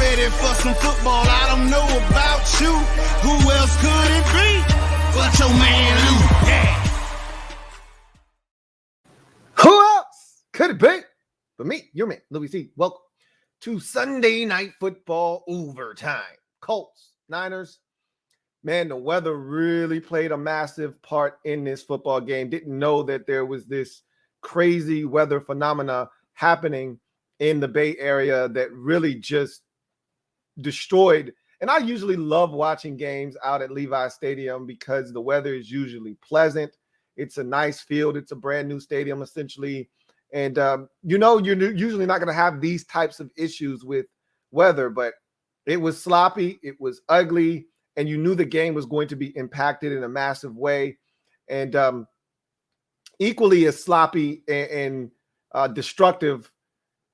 ready for some football. I don't know about you. Who else could it be but your man Lou? Yeah. Who else could it be but me, your man, Louie T. Welcome to Sunday Night Football overtime. Colts, Niners. Man, the weather really played a massive part in this football game. Didn't know that there was this crazy weather phenomena happening in the Bay Area that really just destroyed. And I usually love watching games out at Levi Stadium because the weather is usually pleasant. It's a nice field. It's a brand new stadium, essentially. And, you're usually not going to have these types of issues with weather, but it was sloppy. It was ugly. And you knew the game was going to be impacted in a massive way. And equally as sloppy and destructive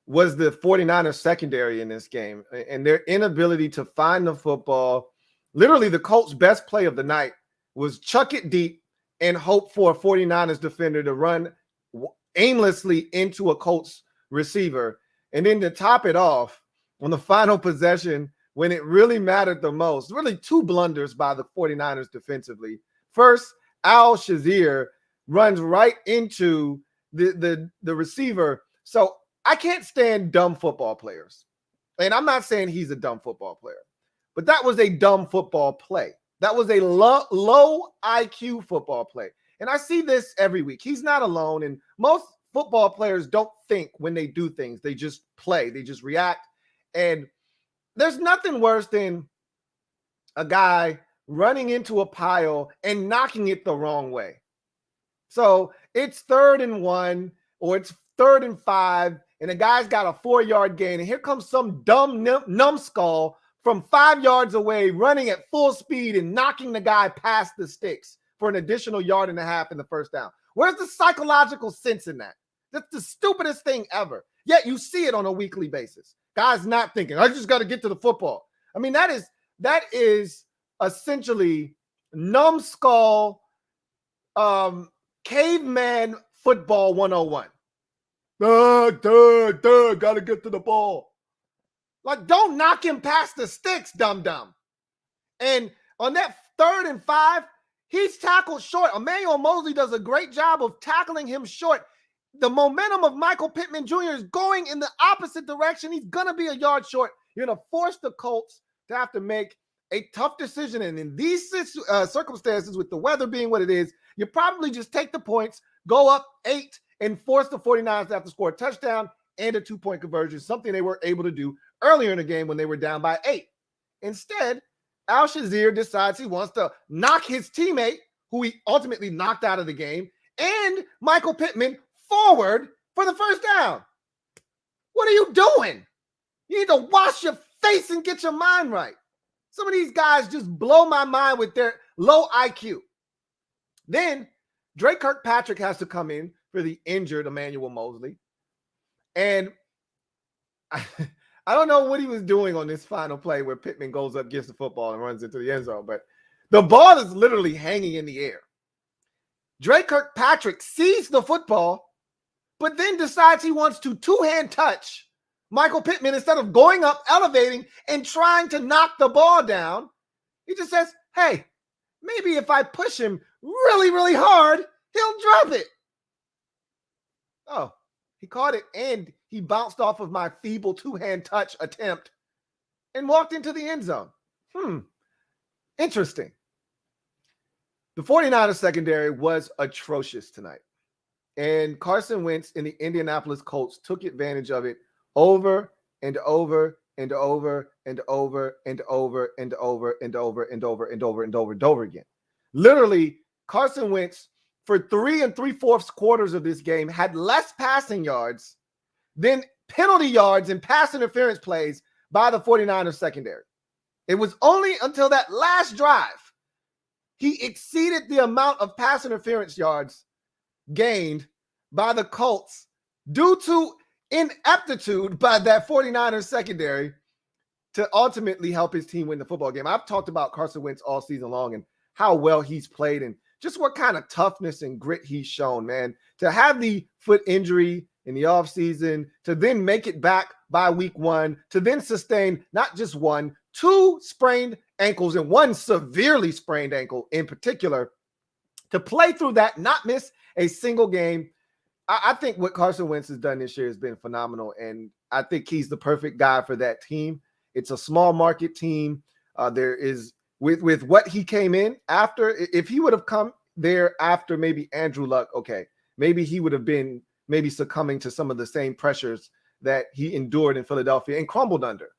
was the 49ers secondary in this game and their inability to find the football. Literally, the Colts' best play of the night was chuck it deep and hope for a 49ers defender to run aimlessly into a Colts receiver. And then to top it off, on the final possession, when it really mattered the most, really two blunders by the 49ers defensively. First, Al Shazier runs right into the receiver. So I can't stand dumb football players. And I'm not saying he's a dumb football player, but that was a dumb football play. That was a low IQ football play. And I see this every week. He's not alone. And most football players don't think when they do things. They just play. They just react. And there's nothing worse than a guy running into a pile and knocking it the wrong way. So it's 3rd and 1 or it's 3rd and 5, and the guy's got a 4-yard gain. And here comes some dumb numbskull from 5 yards away running at full speed and knocking the guy past the sticks for an additional 1.5 yards in the first down. Where's the psychological sense in that? That's the stupidest thing ever. Yet you see it on a weekly basis. Guys not thinking, I just got to get to the football. I mean, that is essentially numbskull caveman football 101. Got to get to the ball. Like, don't knock him past the sticks, dum-dum. And on that 3rd and 5, he's tackled short. Emmanuel Mosley does a great job of tackling him short. The momentum of Michael Pittman Jr. is going in the opposite direction. He's going to be a yard short. You're going to force the Colts to have to make a tough decision. And in these circumstances, with the weather being what it is, you probably just take the points, go up 8, and force the 49ers to have to score a touchdown and a 2-point conversion, something they were able to do earlier in the game when they were down by 8. Instead, Al Shazier decides he wants to knock his teammate, who he ultimately knocked out of the game, and Michael Pittman forward for the first down. What are you doing? You need to wash your face and get your mind right. Some of these guys just blow my mind with their low IQ. Then Drake Kirkpatrick has to come in for the injured Emmanuel Mosley. And I don't know what he was doing on this final play where Pittman goes up, gets the football, and runs into the end zone, but the ball is literally hanging in the air. Drake Kirkpatrick sees the football, but then decides he wants to two-hand touch Michael Pittman instead of going up, elevating, and trying to knock the ball down. He just says, hey, maybe if I push him really, really hard, he'll drop it. Oh, he caught it, and he bounced off of my feeble two-hand touch attempt and walked into the end zone. Interesting. The 49ers secondary was atrocious tonight. And Carson Wentz and the Indianapolis Colts took advantage of it over and over and over and over and over and over and over and over and over and over and over again. Literally, Carson Wentz, for 3 3/4 quarters of this game, had less passing yards than penalty yards and pass interference plays by the 49ers secondary. It was only until that last drive he exceeded the amount of pass interference yards gained by the Colts due to ineptitude by that 49ers secondary to ultimately help his team win the football game. I've talked about Carson Wentz all season long and how well he's played and just what kind of toughness and grit he's shown, man. To have the foot injury in the offseason, to then make it back by week 1, to then sustain not just 1, 2 sprained ankles and 1 severely sprained ankle in particular, to play through that, not miss a single game. I think what Carson Wentz has done this year has been phenomenal, and I think he's the perfect guy for that team. It's a small market team. There is, with what he came in after, if he would have come there after maybe Andrew Luck, okay, maybe he would have been succumbing to some of the same pressures that he endured in Philadelphia and crumbled under.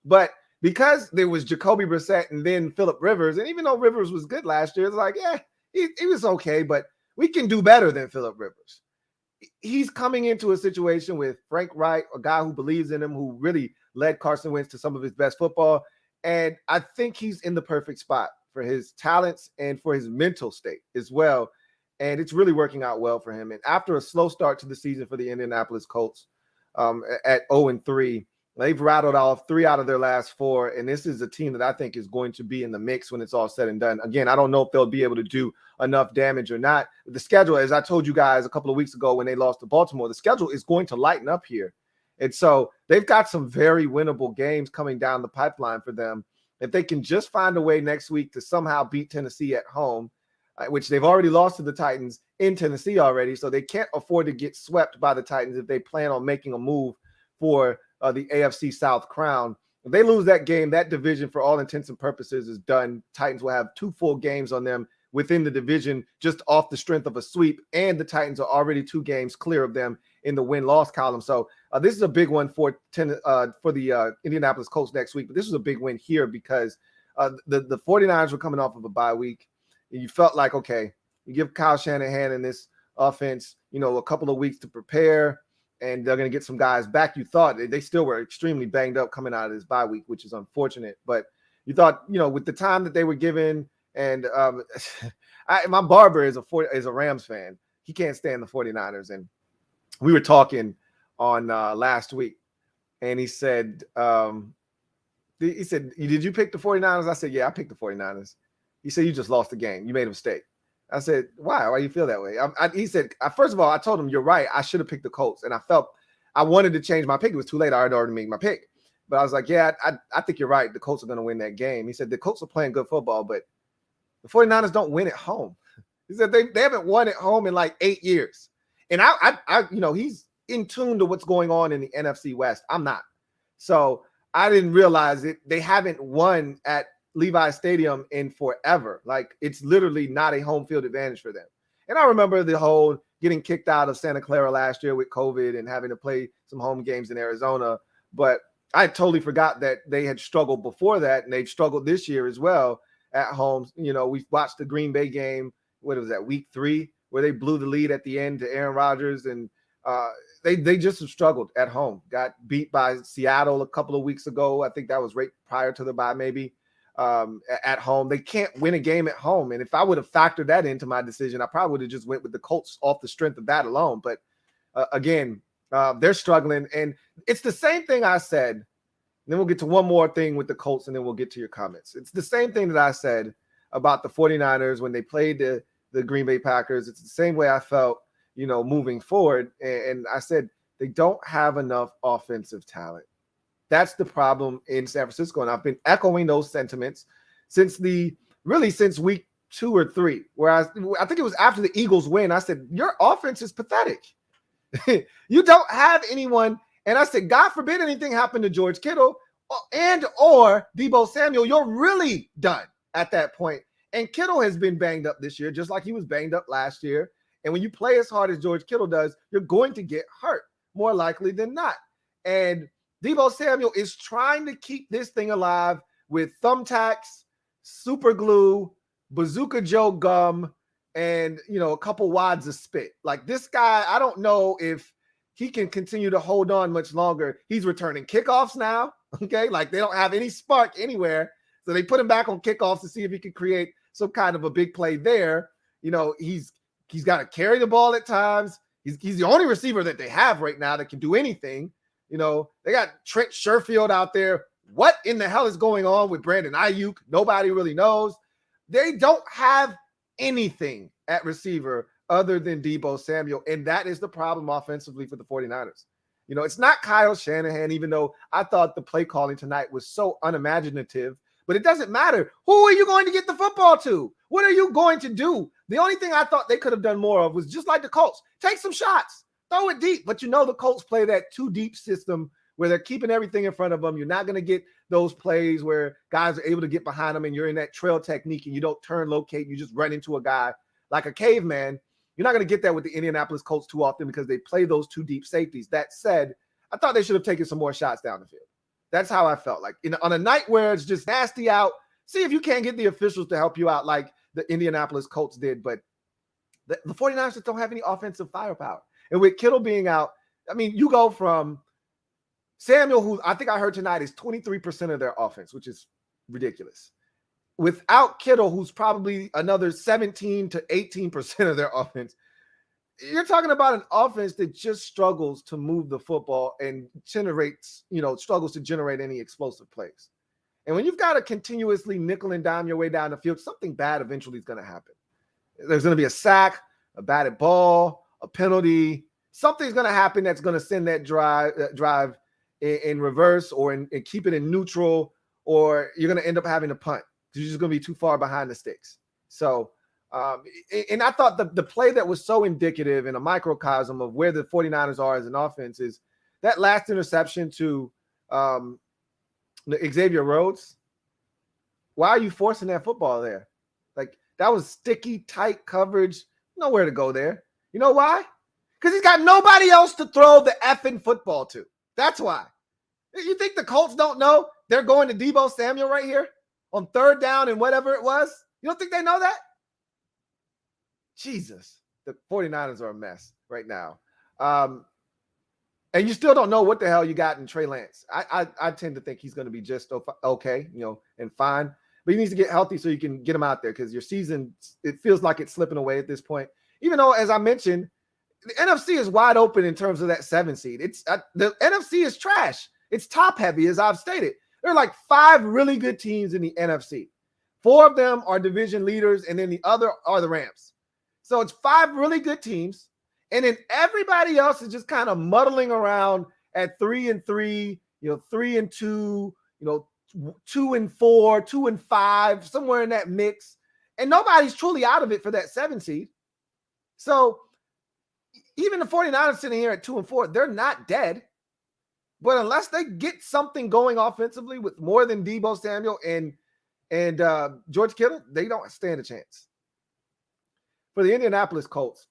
But because there was Jacoby Brissett and then Phillip Rivers, and even though Rivers was good last year, it's like, yeah, he was okay, but we can do better than Phillip Rivers. He's coming into a situation with Frank Reich, a guy who believes in him, who really led Carson Wentz to some of his best football. And I think he's in the perfect spot for his talents and for his mental state as well. And it's really working out well for him. And after a slow start to the season for the Indianapolis Colts at 0-3, they've rattled off 3 out of their last 4. And this is a team that I think is going to be in the mix when it's all said and done. Again, I don't know if they'll be able to do enough damage or not. The schedule, as I told you guys a couple of weeks ago when they lost to Baltimore, the schedule is going to lighten up here. And so they've got some very winnable games coming down the pipeline for them. If they can just find a way next week to somehow beat Tennessee at home, which they've already lost to the Titans in Tennessee already, so they can't afford to get swept by the Titans if they plan on making a move for the AFC South crown. If they lose that game, that division for all intents and purposes is done. Titans will have 2 full games on them within the division just off the strength of a sweep, and the Titans are already 2 games clear of them in the win-loss column. So this is a big one for the Indianapolis Colts next week, but this was a big win here because the 49ers were coming off of a bye week. And you felt like, okay, you give Kyle Shanahan and this offense, a couple of weeks to prepare, and they're going to get some guys back. You thought they still were extremely banged up coming out of this bye week, which is unfortunate. But you thought, with the time that they were given, and my barber is a Rams fan. He can't stand the 49ers. And we were talking on last week, and he said, did you pick the 49ers? I said, yeah, I picked the 49ers. He said, you just lost the game. You made a mistake. I said, why? Why do you feel that way? He said, first of all, I told him, you're right. I should have picked the Colts. And I felt I wanted to change my pick. It was too late. I had already made my pick. But I was like, yeah, I think you're right. The Colts are going to win that game. He said, the Colts are playing good football, but the 49ers don't win at home. He said they haven't won at home in like 8 years. And he's in tune to what's going on in the NFC West. I'm not. So I didn't realize it. They haven't won at Levi Stadium in forever. Like, it's literally not a home field advantage for them. And I remember the whole getting kicked out of Santa Clara last year with COVID and having to play some home games in Arizona. But I totally forgot that they had struggled before that, and they've struggled this year as well at home. We've watched the Green Bay game. What was that, week 3, where they blew the lead at the end to Aaron Rodgers, and they just have struggled at home. Got beat by Seattle a couple of weeks ago. I think that was right prior to the bye, maybe. At home, they can't win a game at home. And if I would have factored that into my decision, I probably would have just went with the Colts off the strength of that alone. But again, they're struggling, and it's the same thing I said. Then we'll get to one more thing with the Colts, and then we'll get to your comments. It's the same thing that I said about the 49ers when they played the Green Bay Packers. It's the same way I felt, moving forward. And I said they don't have enough offensive talent. That's the problem in San Francisco. And I've been echoing those sentiments since week 2 or 3, where I think it was after the Eagles win. I said, your offense is pathetic. You don't have anyone. And I said, God forbid anything happened to George Kittle or Deebo Samuel. You're really done at that point. And Kittle has been banged up this year, just like he was banged up last year. And when you play as hard as George Kittle does, you're going to get hurt more likely than not. And Deebo Samuel is trying to keep this thing alive with thumbtacks, super glue, Bazooka Joe gum, and, a couple wads of spit. Like, this guy, I don't know if he can continue to hold on much longer. He's returning kickoffs now, okay? Like, they don't have any spark anywhere. So they put him back on kickoffs to see if he can create some kind of a big play there. He's got to carry the ball at times. He's the only receiver that they have right now that can do anything. They got Trent Sherfield out there. What in the hell is going on with Brandon Ayuk? Nobody really knows. They don't have anything at receiver other than Deebo Samuel. And that is the problem offensively for the 49ers. It's not Kyle Shanahan, even though I thought the play calling tonight was so unimaginative. But it doesn't matter. Who are you going to get the football to? What are you going to do? The only thing I thought they could have done more of was just like the Colts. Take some shots. Throw it deep. But the Colts play that too deep system where they're keeping everything in front of them. You're not going to get those plays where guys are able to get behind them and you're in that trail technique and you don't turn, locate. You just run into a guy like a caveman. You're not going to get that with the Indianapolis Colts too often because they play those two deep safeties. That said, I thought they should have taken some more shots down the field. That's how I felt. Like on a night where it's just nasty out, see if you can't get the officials to help you out like the Indianapolis Colts did. But the 49ers just don't have any offensive firepower. And with Kittle being out, I mean, you go from Samuel, who I think I heard tonight is 23% of their offense, which is ridiculous. Without Kittle, who's probably another 17 to 18% of their offense, you're talking about an offense that just struggles to move the football and struggles to generate any explosive plays. And when you've got to continuously nickel and dime your way down the field, something bad eventually is going to happen. There's going to be a sack, a batted ball, a penalty. Something's going to happen that's going to send that drive in reverse or and keep it in neutral, or you're going to end up having to punt. You're just going to be too far behind the sticks. So, and I thought the play that was so indicative in a microcosm of where the 49ers are as an offense is that last interception to Xavier Rhodes. Why are you forcing that football there? Like, that was sticky, tight coverage. Nowhere to go there. You know why? Because he's got nobody else to throw the effing football to. That's why. You think the Colts don't know they're going to Deebo Samuel right here on third down and whatever it was? You don't think they know that? Jesus. The 49ers are a mess right now. And you still don't know what the hell you got in Trey Lance. I tend to think he's going to be just okay, and fine. But he needs to get healthy so you can get him out there because your season, it feels like it's slipping away at this point. Even though, as I mentioned, the NFC is wide open in terms of that 7 seed. The NFC is trash. It's top heavy, as I've stated. There are like 5 really good teams in the NFC. 4 of them are division leaders, and then the other are the Rams. So it's 5 really good teams. And then everybody else is just kind of muddling around at 3-3, 3-2, 2-4, 2-5, somewhere in that mix. And nobody's truly out of it for that 7 seed. So even the 49ers sitting here at 2-4, they're not dead. But unless they get something going offensively with more than Deebo Samuel and George Kittle, they don't stand a chance. For the Indianapolis Colts,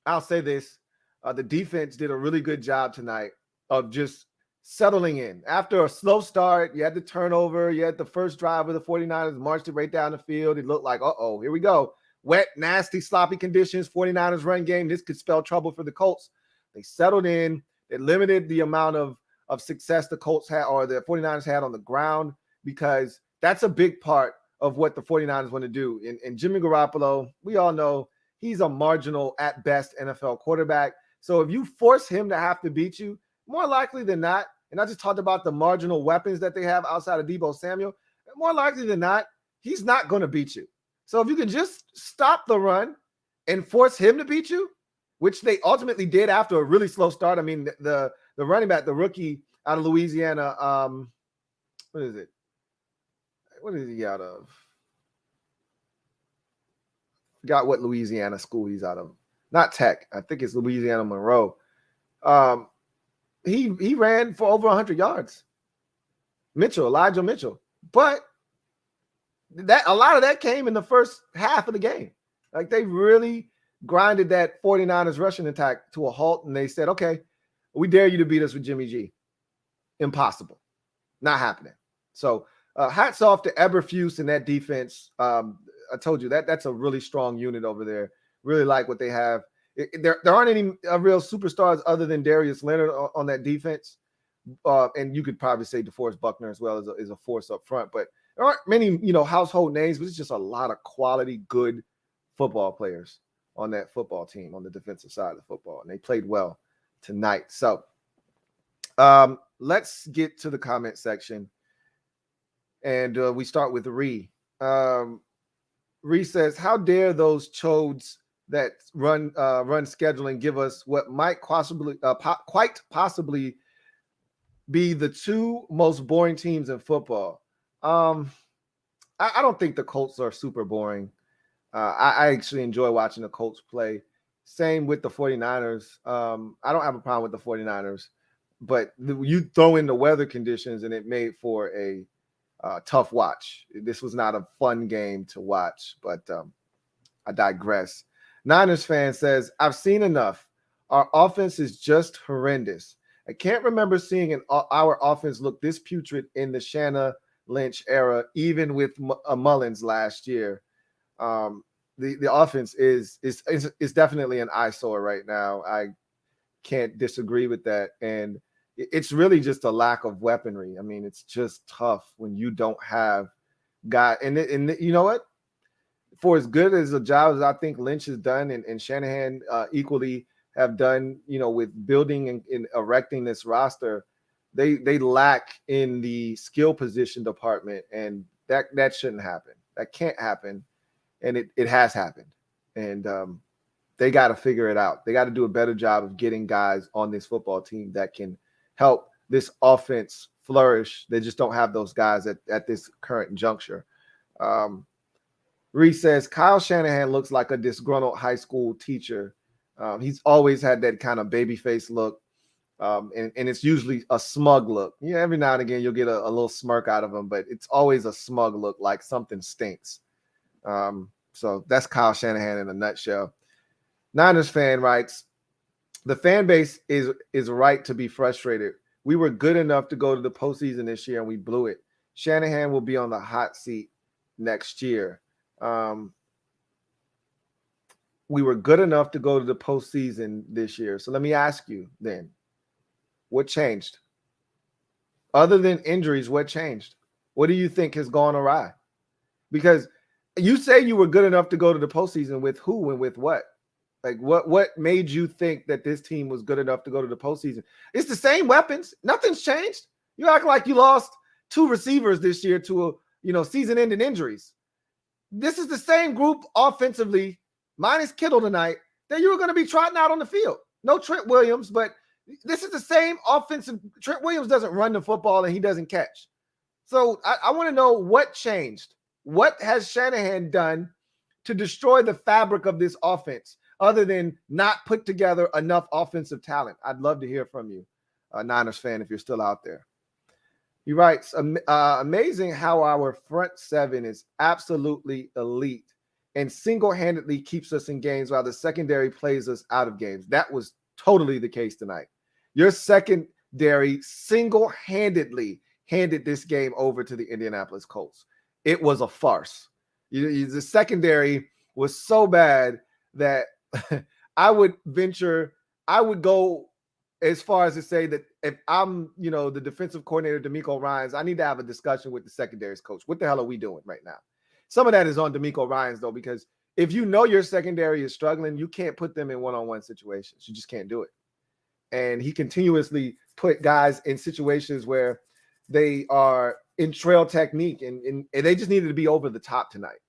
I'll say this. The defense did a really good job tonight of just settling in. After a slow start, you had the turnover, you had the first drive of the 49ers, marched it right down the field. It looked like, here we go. Wet, nasty, sloppy conditions, 49ers run game. This could spell trouble for the Colts. They settled in. They limited the amount of success the Colts had or the 49ers had on the ground because that's a big part of what the 49ers want to do. And Jimmy Garoppolo, we all know he's a marginal, at best, NFL quarterback. So if you force him to have to beat you, more likely than not, and I just talked about the marginal weapons that they have outside of Deebo Samuel, more likely than not, he's not going to beat you. So if you can just stop the run and force him to beat you, which they ultimately did after a really slow start. I mean, the running back, the rookie out of Louisiana, what is it? What is he out of? Forgot what Louisiana school he's out of. Not Tech. I think it's Louisiana Monroe. He ran for over 100 yards. Elijah Mitchell. But a lot of that came in the first half of the game. Like, they really grinded that 49ers rushing attack to a halt, and they said, okay, we dare you to beat us with Jimmy G. Impossible. Not happening. So hats off to Eberflus and that defense. I told you that's a really strong unit over there. Really like what they have. There aren't any real superstars other than Darius Leonard on that defense. And you could probably say DeForest Buckner as well as a force up front. But there aren't many, household names, but it's just a lot of quality, good football players on that football team on the defensive side of football. And they played well tonight. So let's get to the comment section. And we start with Ree. Ree says, how dare those chodes that run schedule and give us what might possibly quite possibly be the two most boring teams in football. I don't think the Colts are super boring. I actually enjoy watching the Colts play. Same with the 49ers. I don't have a problem with the 49ers, but you throw in the weather conditions and it made for a tough watch. This was not a fun game to watch, but I digress. Niners fan says, I've seen enough. Our offense is just horrendous. I can't remember seeing our offense look this putrid in the Shanna Lynch era, even with Mullins last year. The offense is definitely an eyesore right now. I can't disagree with that. And it's really just a lack of weaponry. I mean, it's just tough when you don't have guys. And you know what? For as good as a job as I think Lynch has done and Shanahan equally have done, with building and erecting this roster, they lack in the skill position department, and that shouldn't happen. That can't happen, and it has happened. And they got to figure it out. They got to do a better job of getting guys on this football team that can help this offense flourish. They just don't have those guys at this current juncture. Reese says, Kyle Shanahan looks like a disgruntled high school teacher. He's always had that kind of baby face look, and it's usually a smug look. Every now and again you'll get a little smirk out of him, but it's always a smug look, like something stinks. So that's Kyle Shanahan in a nutshell. Niners fan writes, the fan base is right to be frustrated. We were good enough to go to the postseason this year, and we blew it. Shanahan will be on the hot seat next year. We were good enough to go to the postseason this year. So let me ask you then, what changed? Other than injuries, what changed? What do you think has gone awry? Because you say you were good enough to go to the postseason with who and with what? Like what made you think that this team was good enough to go to the postseason? It's the same weapons. Nothing's changed. You act like you lost 2 receivers this year to season-ending injuries. This is the same group offensively, minus Kittle tonight, that you were going to be trotting out on the field. No Trent Williams, but this is the same offensive. Trent Williams doesn't run the football and he doesn't catch. So I want to know what changed. What has Shanahan done to destroy the fabric of this offense other than not put together enough offensive talent? I'd love to hear from you, Niners fan, if you're still out there. He writes, amazing how our front seven is absolutely elite and single-handedly keeps us in games while the secondary plays us out of games. That was totally the case tonight. Your secondary single-handedly handed this game over to the Indianapolis Colts. It was a farce. The secondary was so bad that I would go as far as to say that if I'm, the defensive coordinator, DeMeco Ryans, I need to have a discussion with the secondaries coach. What the hell are we doing right now? Some of that is on DeMeco Ryans, though, because if your secondary is struggling, you can't put them in one-on-one situations. You just can't do it. And he continuously put guys in situations where they are in trail technique, and they just needed to be over the top tonight.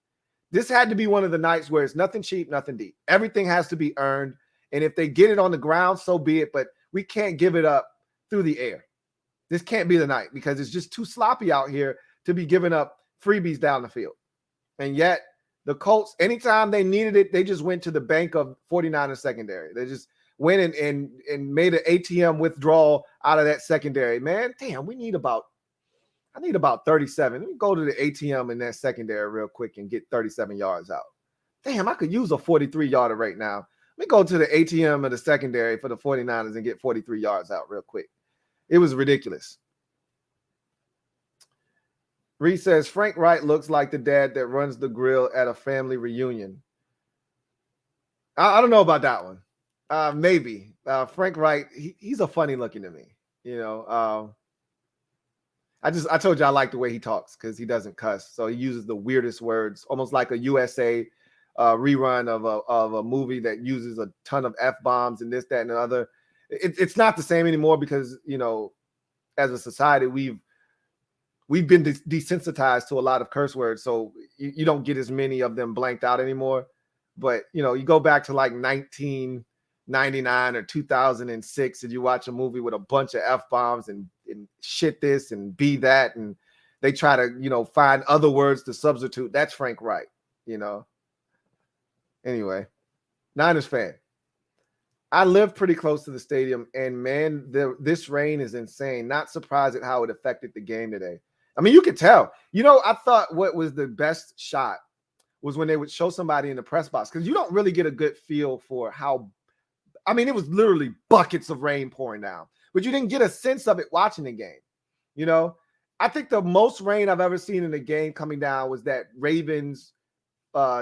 This had to be one of the nights where it's nothing cheap, nothing deep. Everything has to be earned. And if they get it on the ground, so be it. But we can't give it up through the air. This can't be the night because it's just too sloppy out here to be giving up freebies down the field. And yet the Colts, anytime they needed it, they just went to the bank of 49ers secondary. They just went and made an ATM withdrawal out of that secondary. Man, damn, I need about 37. Let me go to the ATM in that secondary real quick and get 37 yards out. Damn, I could use a 43-yarder right now. Let me go to the ATM of the secondary for the 49ers and get 43 yards out real quick. It was ridiculous. Reese says, Frank Wright looks like the dad that runs the grill at a family reunion. I don't know about that one. Maybe. Frank Wright, he's a funny looking to me. I told you I like the way he talks because he doesn't cuss. So he uses the weirdest words, almost like a USA rerun of a movie that uses a ton of F-bombs and this, that, and the other. It's not the same anymore because, as a society, we've been desensitized to a lot of curse words. So you don't get as many of them blanked out anymore. But, you go back to like 1999 or 2006 and you watch a movie with a bunch of F-bombs and shit this and be that. And they try to, find other words to substitute. That's Frank Wright, Anyway, Niners fan. I live pretty close to the stadium, and man, this rain is insane. Not surprised at how it affected the game today. I mean, you could tell. I thought what was the best shot was when they would show somebody in the press box, because you don't really get a good feel for how, I mean, it was literally buckets of rain pouring down, but you didn't get a sense of it watching the game. I think the most rain I've ever seen in a game coming down was that Ravens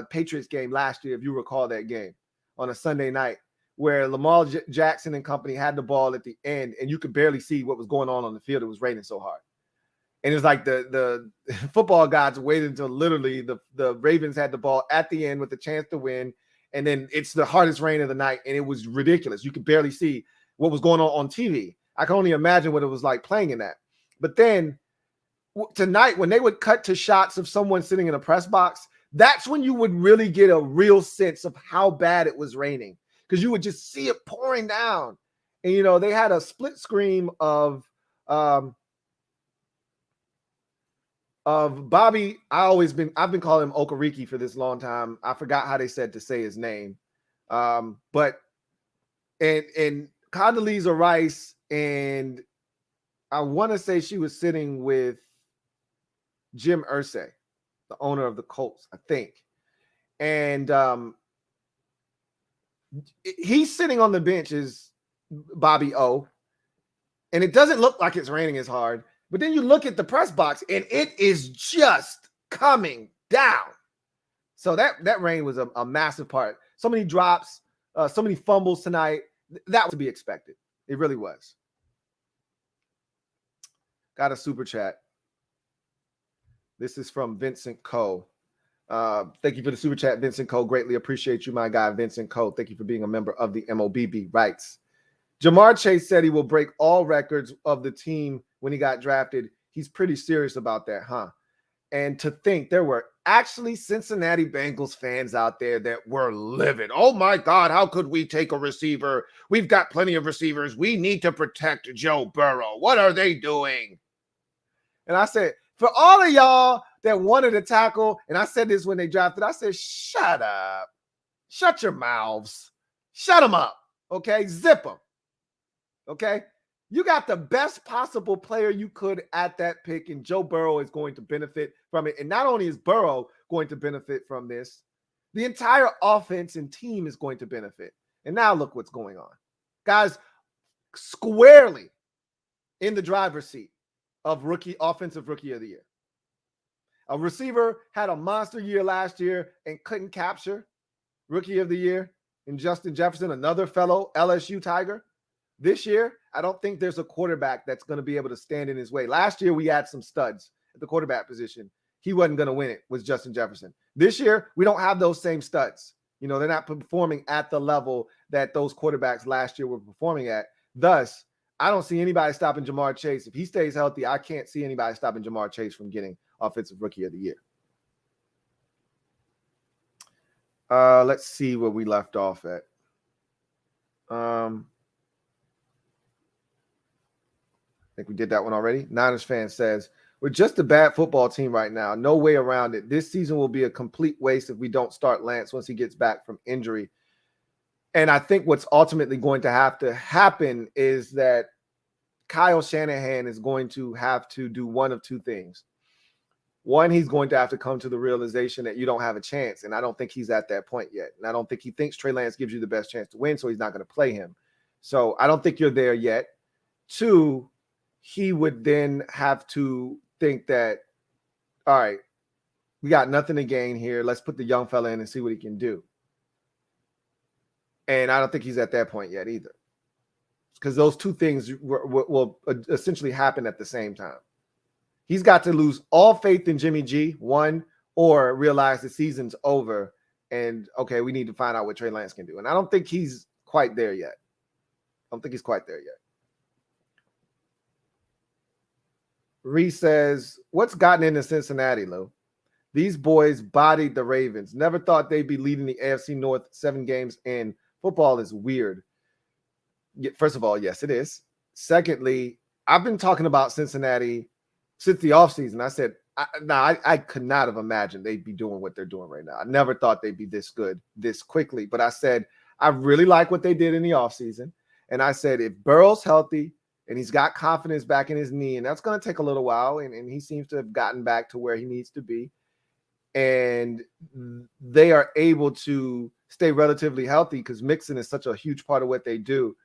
Patriots game last year, if you recall that game on a Sunday night, where Lamar Jackson and company had the ball at the end and you could barely see what was going on the field. It was raining so hard. And it's like the football gods waited until literally the Ravens had the ball at the end with a chance to win. And then it's the hardest rain of the night. And it was ridiculous. You could barely see what was going on TV. I can only imagine what it was like playing in that. But then tonight, when they would cut to shots of someone sitting in a press box, that's when you would really get a real sense of how bad it was raining, because you would just see it pouring down. And, they had a split screen of Bobby. I've been calling him Okereke for this long time. I forgot how they said to say his name. But Condoleezza Rice, and I want to say she was sitting with Jim Irsay, the owner of the Colts, I think. And he's sitting on the bench is Bobby O. And it doesn't look like it's raining as hard. But then you look at the press box and it is just coming down. So that rain was a massive part. So many drops, so many fumbles tonight. That was to be expected. It really was. Got a super chat. This is from Vincent Coe. Thank you for the super chat, Vincent Coe. Greatly appreciate you, my guy, Vincent Coe. Thank you for being a member of the MOBB. Writes, Jamar Chase said he will break all records of the team when he got drafted. He's pretty serious about that, huh? And to think there were actually Cincinnati Bengals fans out there that were livid. Oh my God, how could we take a receiver? We've got plenty of receivers. We need to protect Joe Burrow. What are they doing? And I said, for all of y'all that wanted to tackle, and I said this when they drafted, I said, shut up. Shut your mouths. Shut them up. Okay? Zip them. Okay? You got the best possible player you could at that pick, and Joe Burrow is going to benefit from it. And not only is Burrow going to benefit from this, the entire offense and team is going to benefit. And now look what's going on. Guys, squarely in the driver's seat of offensive rookie of the year. A receiver had a monster year last year and couldn't capture rookie of the year in Justin Jefferson, another fellow LSU Tiger. This year, I don't think there's a quarterback that's going to be able to stand in his way. Last year, we had some studs at the quarterback position. He wasn't going to win it with Justin Jefferson. This year, we don't have those same studs. They're not performing at the level that those quarterbacks last year were performing at. Thus, I don't see anybody stopping Jamar Chase. If he stays healthy, I can't see anybody stopping Jamar Chase from getting offensive rookie of the year. Let's see where we left off at. I think we did that one already. Niners fan says, we're just a bad football team right now. No way around it. This season will be a complete waste if we don't start Lance once he gets back from injury. And I think what's ultimately going to have to happen is that Kyle Shanahan is going to have to do one of two things. One, he's going to have to come to the realization that you don't have a chance. And I don't think he's at that point yet. And I don't think he thinks Trey Lance gives you the best chance to win, so he's not going to play him. So I don't think you're there yet. Two, he would then have to think that, all right, we got nothing to gain here. Let's put the young fella in and see what he can do. And I don't think he's at that point yet either, because those two things will essentially happen at the same time. He's got to lose all faith in Jimmy G, one, or realize the season's over and, okay, we need to find out what Trey Lance can do. And I don't think he's quite there yet. Reese says, what's gotten into Cincinnati, Lou? These boys bodied the Ravens. Never thought they'd be leading the AFC North 7 games in. Football is weird. First of all, yes, it is. Secondly, I've been talking about Cincinnati since the offseason. I said, I could not have imagined they'd be doing what they're doing right now. I never thought they'd be this good this quickly. But I said, I really like what they did in the offseason. And I said, if Burrow's healthy and he's got confidence back in his knee, and that's going to take a little while, and he seems to have gotten back to where he needs to be, and they are able to stay relatively healthy because mixing is such a huge part of what they do,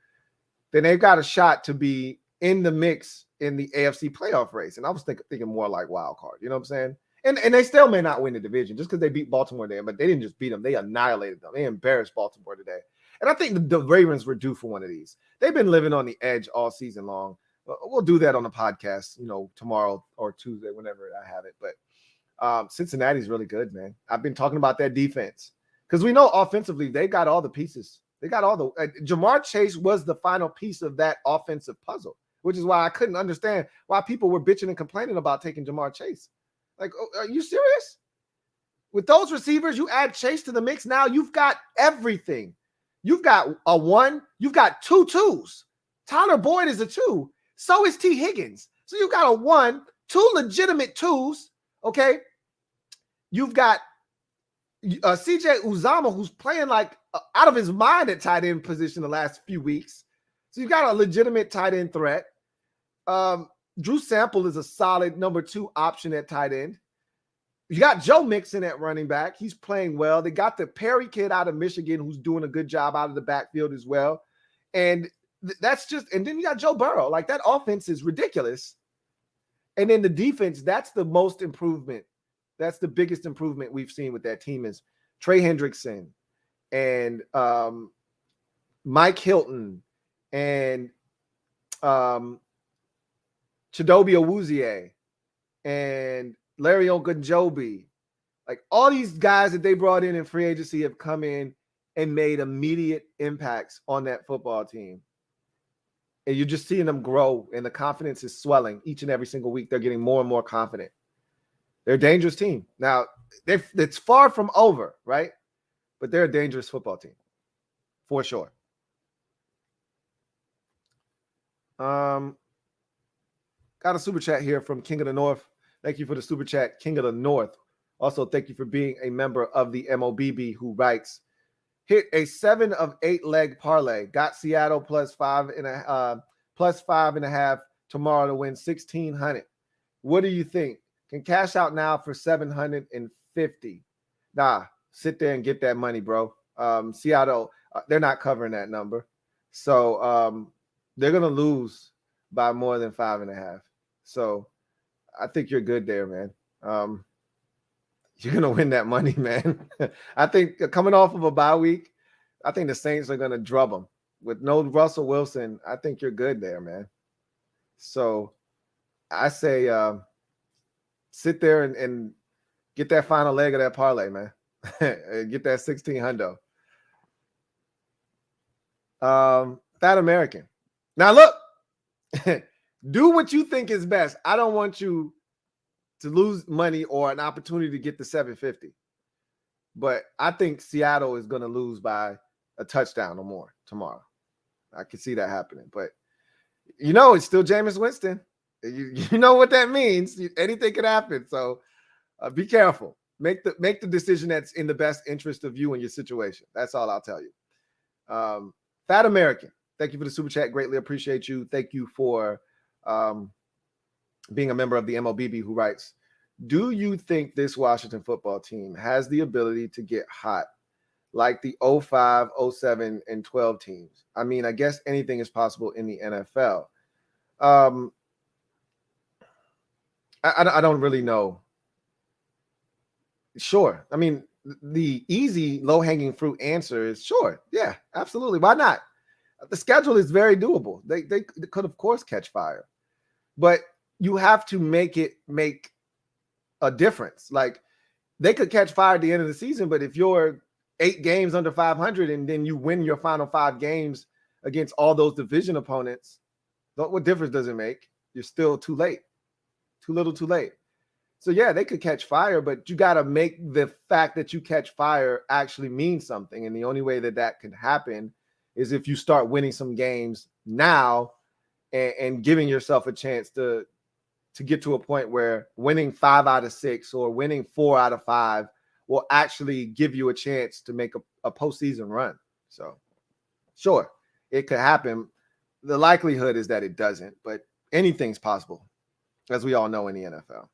then they've got a shot to be in the mix in the AFC playoff race. And I was thinking more like wild card, you know what I'm saying? And they still may not win the division just because they beat Baltimore there, but they didn't just beat them. They annihilated them. They embarrassed Baltimore today. And I think the Ravens were due for one of these. They've been living on the edge all season long. We'll do that on the podcast, tomorrow or Tuesday, whenever I have it. But Cincinnati's really good, man. I've been talking about that defense because we know offensively they got all the pieces. They got all the Jamar Chase was the final piece of that offensive puzzle, which is why I couldn't understand why people were bitching and complaining about taking Jamar Chase. Like, are you serious? With those receivers, you add Chase to the mix. Now you've got everything. You've got a 1. You've got 2 2s. Tyler Boyd is a 2. So is T. Higgins. So you've got a 1, 2 legitimate 2s. Okay. You've got CJ Uzama, who's playing like out of his mind at tight end position the last few weeks. So you've got a legitimate tight end threat. Drew Sample is a solid number 2 option at tight end. You got Joe Mixon at running back. He's playing well. They got the Perry kid out of Michigan who's doing a good job out of the backfield as well. And and then you got Joe Burrow. Like, that offense is ridiculous. And then the defense, that's the most improvement. That's the biggest improvement we've seen with that team is Trey Hendrickson and Mike Hilton and Chidobe Awuzie and Larry Ogunjobi. Like, all these guys that they brought in free agency have come in and made immediate impacts on that football team. And you're just seeing them grow, and the confidence is swelling each and every single week. They're getting more and more confident. They're a dangerous team. Now, it's far from over, right? But they're a dangerous football team, for sure. Got a super chat here from King of the North. Thank you for the super chat, King of the North. Also, thank you for being a member of the MOBB, who writes, hit a 7 of 8 leg parlay. Got Seattle plus 5.5 tomorrow to win 1,600. What do you think? Can cash out now for 750. Nah, sit there and get that money, bro. Seattle, they're not covering that number. So they're going to lose by more than 5.5. So I think you're good there, man. You're going to win that money, man. I think coming off of a bye week, I think the Saints are going to drub them. With no Russell Wilson, I think you're good there, man. So I say sit there and get that final leg of that parlay, man. Get that 1,600. Fat American. Now, look, do what you think is best. I don't want you to lose money or an opportunity to get the 750. But I think Seattle is going to lose by a touchdown or more tomorrow. I can see that happening. But, it's still Jameis Winston. You know what that means. Anything can happen. So be careful. Make the decision that's in the best interest of you and your situation. That's all I'll tell you. Fat American, thank you for the super chat. Greatly appreciate you. Thank you for being a member of the MOBB, who writes, do you think this Washington football team has the ability to get hot like the 05, 07, and 12 teams? I mean, I guess anything is possible in the NFL. I don't really know. Sure. I mean, the easy, low-hanging fruit answer is sure. Yeah, absolutely. Why not? The schedule is very doable. They could, of course, catch fire. But you have to make a difference. Like, they could catch fire at the end of the season, but if you're 8 games under 500 and then you win your final 5 games against all those division opponents, what difference does it make? You're still too late. Too little, too late. So, yeah, they could catch fire, but you got to make the fact that you catch fire actually mean something. And the only way that that can happen is if you start winning some games now and giving yourself a chance to get to a point where winning 5 out of 6 or winning 4 out of 5 will actually give you a chance to make a postseason run. So, sure, it could happen. The likelihood is that it doesn't, but anything's possible, as we all know in the NFL.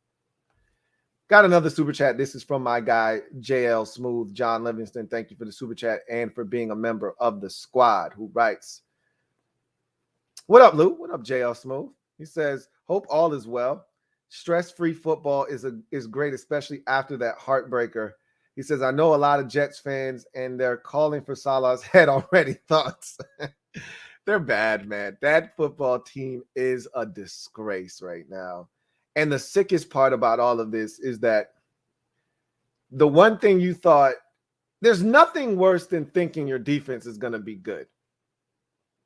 Got another super chat. This is from my guy, JL Smooth, John Livingston. Thank you for the super chat and for being a member of the squad, who writes, "What up, Lou? What up, JL Smooth?" He says, "Hope all is well. Stress-free football is great, especially after that heartbreaker." He says, "I know a lot of Jets fans, and they're calling for Salah's head already." Thoughts? They're bad, man. That football team is a disgrace right now. And the sickest part about all of this is that the one thing you thought, there's nothing worse than thinking your defense is going to be good.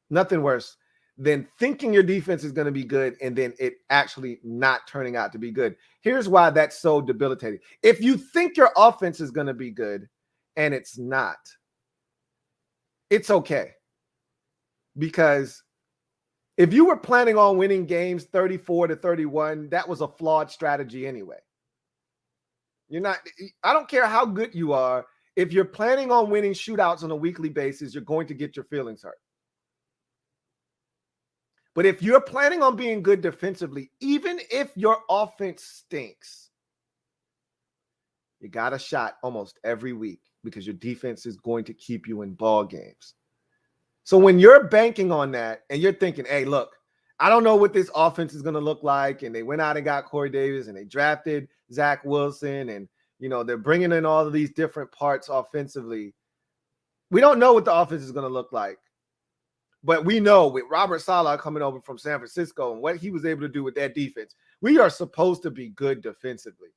Nothing worse than thinking your defense is going to be good and then it actually not turning out to be good. Here's why that's so debilitating. If you think your offense is going to be good and it's not, it's okay. Because if you were planning on winning games 34-31, that was a flawed strategy anyway. I don't care how good you are. If you're planning on winning shootouts on a weekly basis, you're going to get your feelings hurt. But if you're planning on being good defensively, even if your offense stinks, you got a shot almost every week because your defense is going to keep you in ball games. So when you're banking on that and you're thinking, hey, look, I don't know what this offense is going to look like. And they went out and got Corey Davis and they drafted Zach Wilson. And, they're bringing in all of these different parts offensively. We don't know what the offense is going to look like. But we know with Robert Saleh coming over from San Francisco and what he was able to do with that defense, we are supposed to be good defensively.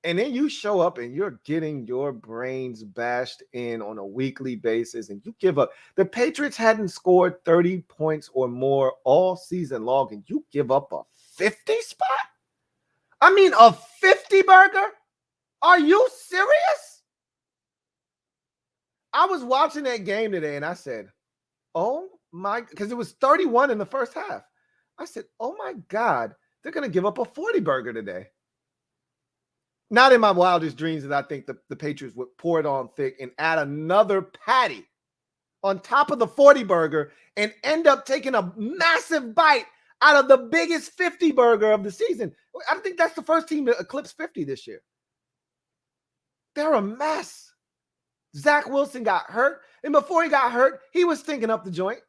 And then you show up and you're getting your brains bashed in on a weekly basis and you give up. The Patriots hadn't scored 30 points or more all season long and you give up a 50 spot? I mean, a 50 burger? Are you serious? I was watching that game today and I said, oh my, because it was 31 in the first half. I said, oh my God, they're going to give up a 40 burger today. Not in my wildest dreams that I think the Patriots would pour it on thick and add another patty on top of the 40 burger and end up taking a massive bite out of the biggest 50 burger of the season. I don't think that's the first team to eclipse 50 this year. They're a mess. Zach Wilson got hurt, and before he got hurt, he was stinking up the joint.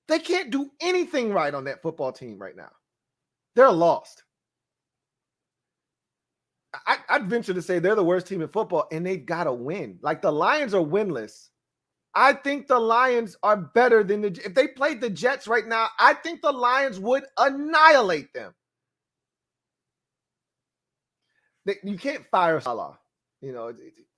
They can't do anything right on that football team right now. They're lost. I'd venture to say they're the worst team in football, and they've got to win. Like, the Lions are winless. I think the Lions are better than if they played the Jets right now, I think the Lions would annihilate them. You can't fire Salah.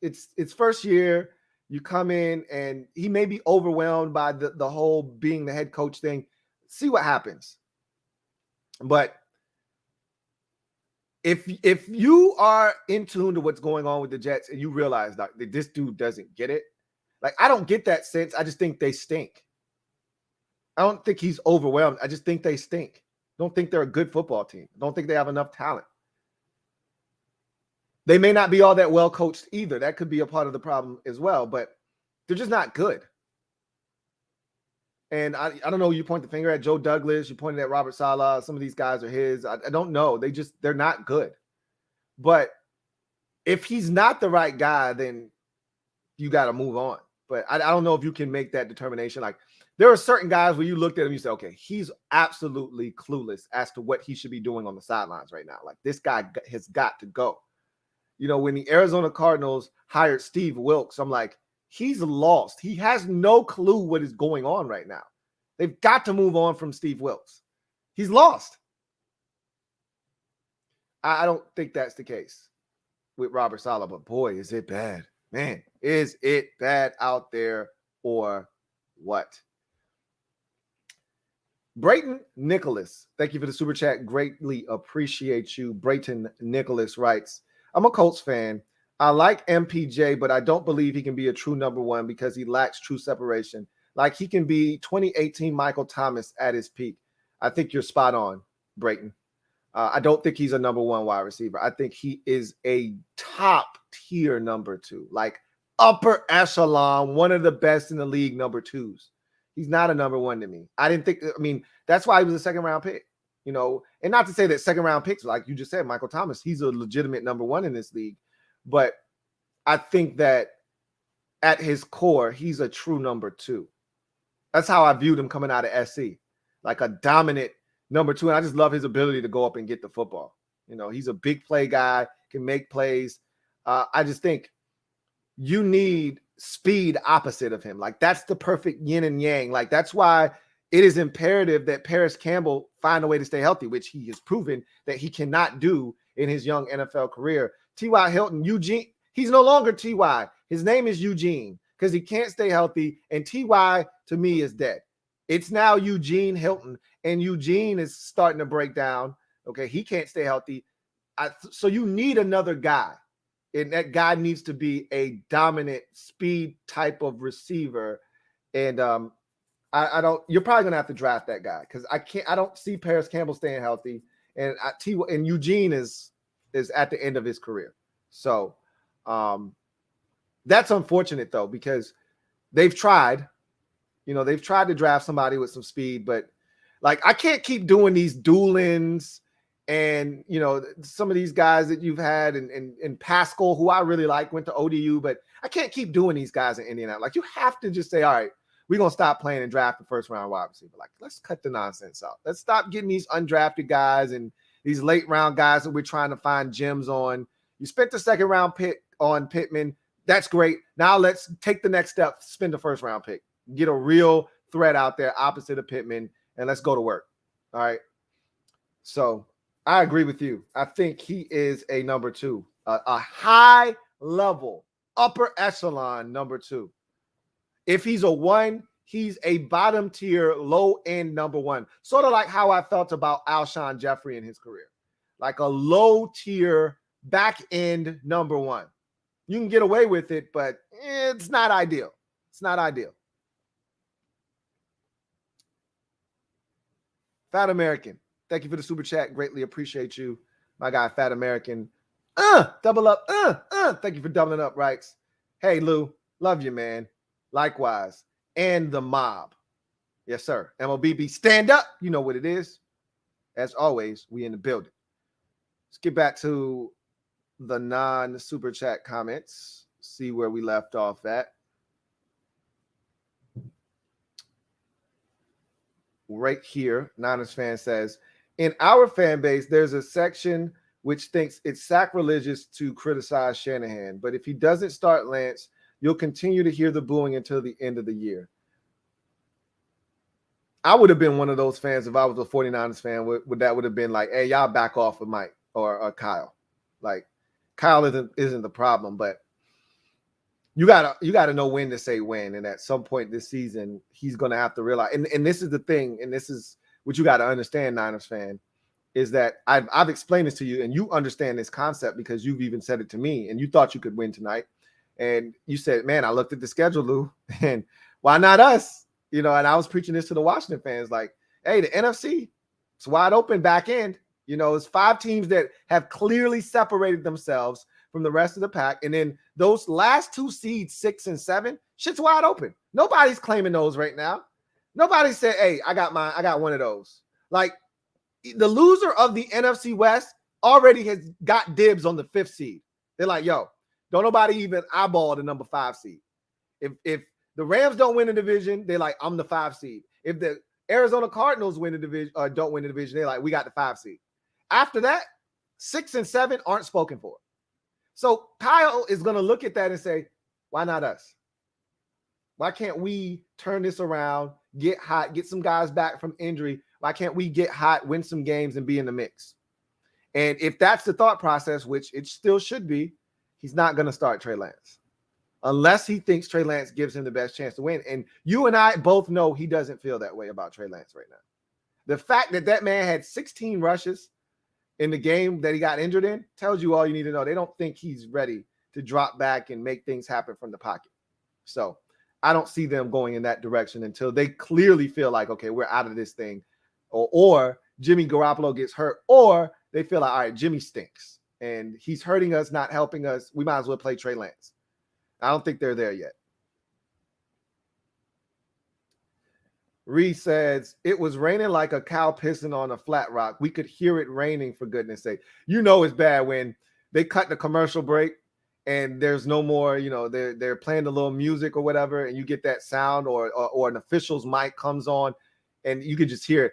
It's first year. You come in, and he may be overwhelmed by the whole being the head coach thing. See what happens. But if you are in tune to what's going on with the Jets and you realize that this dude doesn't get it, like, I don't get that sense. I just think they stink. I don't think he's overwhelmed. I just think they stink. Don't think they're a good football team. Don't think they have enough talent. They may not be all that well coached either. That could be a part of the problem as well, but they're just not good. And I don't know, you point the finger at Joe Douglas, you pointed at Robert Saleh, some of these guys are his. I don't know. They're not good. But if he's not the right guy, then you got to move on. But I don't know if you can make that determination. Like, there are certain guys where you looked at him, you say, okay, he's absolutely clueless as to what he should be doing on the sidelines right now. Like, this guy has got to go. When the Arizona Cardinals hired Steve Wilks, I'm like, he's lost. He has no clue what is going on right now. They've got to move on from Steve Wilks. He's lost. I don't think that's the case with Robert Saleh, but boy, is it bad. Man, is it bad out there or what? Brayton Nicholas, thank you for the super chat. Greatly appreciate you. Brayton Nicholas writes, I'm a Colts fan. I like MPJ, but I don't believe he can be a true number one because he lacks true separation. Like he can be 2018 Michael Thomas at his peak. I think you're spot on, Brayton. I don't think he's a number one wide receiver. I think he is a top tier number two, like upper echelon, one of the best in the league number twos. He's not a number one to me. That's why he was a second round pick, and not to say that second round picks, like you just said, Michael Thomas, he's a legitimate number one in this league. But I think that at his core, he's a true number two. That's how I viewed him coming out of SC, like a dominant number two. And I just love his ability to go up and get the football. He's a big play guy, can make plays. I just think you need speed opposite of him. Like that's the perfect yin and yang. Like that's why it is imperative that Paris Campbell find a way to stay healthy, which he has proven that he cannot do in his young NFL career. T.Y. Hilton, Eugene, he's no longer T.Y. His name is Eugene because he can't stay healthy. And T.Y. to me is dead. It's now Eugene Hilton, and Eugene is starting to break down. Okay, he can't stay healthy. So you need another guy. And that guy needs to be a dominant speed type of receiver. And you're probably gonna have to draft that guy because I don't see Paris Campbell staying healthy. And Eugene is at the end of his career. So that's unfortunate though, because they've tried to draft somebody with some speed, but like I can't keep doing these Doolins and some of these guys that you've had and Pascal, who I really like, went to ODU, but I can't keep doing these guys in Indianapolis. Like you have to just say, all right, we're gonna stop playing and draft the first round wide receiver. Like let's cut the nonsense out. Let's stop getting these undrafted guys and these late round guys that we're trying to find gems on. You spent the second round pick on Pittman. That's great. Now let's take the next step, spend the first round pick, get a real threat out there opposite of Pittman, and let's go to work. All right. So I agree with you. I think he is a number two, a high level, upper echelon number two. If he's a one, he's a bottom tier, low end number one. Sort of like how I felt about Alshon Jeffrey in his career, like a low tier back end number one. You can get away with it, but it's not ideal. It's not ideal. Fat American, thank you for the super chat. Greatly appreciate you, my guy, Fat American. Double up. Thank you for doubling up, Rights. Hey, Lou, love you, man. Likewise. And the mob. Yes, sir. MOBB, stand up. You know what it is. As always, we in the building. Let's get back to the non-super chat comments. See where we left off at. Right here, Niners fan says, in our fan base, there's a section which thinks it's sacrilegious to criticize Shanahan. But if he doesn't start Lance, you'll continue to hear the booing until the end of the year. I would have been one of those fans if I was a 49ers fan. That would have been like, hey, y'all back off of Mike or Kyle. Like, Kyle isn't the problem, but you gotta know when to say when. And at some point this season, he's gonna have to realize. And this is the thing, and this is what you got to understand, Niners fan, is that I've explained this to you, and you understand this concept because you've even said it to me, and you thought you could win tonight. And you said, man, I looked at the schedule, Lou, and why not us? And I was preaching this to the Washington fans, like, hey, the NFC, it's wide open back end. It's 5 teams that have clearly separated themselves from the rest of the pack. And then those last 2 seeds, 6 and 7, shit's wide open. Nobody's claiming those right now. Nobody said, hey, I got one of those. Like, the loser of the NFC West already has got dibs on the 5th seed. They're like, yo, don't nobody even eyeball the number 5 seed. If the Rams don't win the division, they're like, I'm the 5 seed. If the Arizona Cardinals win the division or don't win the division, they're like, we got the 5 seed. After that, 6 and 7 aren't spoken for. So Kyle is going to look at that and say, why not us? Why can't we turn this around, get hot, get some guys back from injury? Why can't we get hot, win some games, and be in the mix? And if that's the thought process, which it still should be, he's not going to start Trey Lance unless he thinks Trey Lance gives him the best chance to win. And you and I both know he doesn't feel that way about Trey Lance right now. The fact that that man had 16 rushes in the game that he got injured in tells you all you need to know. They don't think he's ready to drop back and make things happen from the pocket. So I don't see them going in that direction until they clearly feel like, okay, we're out of this thing, or Jimmy Garoppolo gets hurt, or they feel like, all right, Jimmy stinks and he's hurting us, not helping us. We might as well play Trey Lance. I don't think they're there yet. Reese says, it was raining like a cow pissing on a flat rock. We could hear it raining, for goodness sake. You know it's bad when they cut the commercial break and there's no more, they're playing the little music or whatever, and you get that sound, or an official's mic comes on and you could just hear it.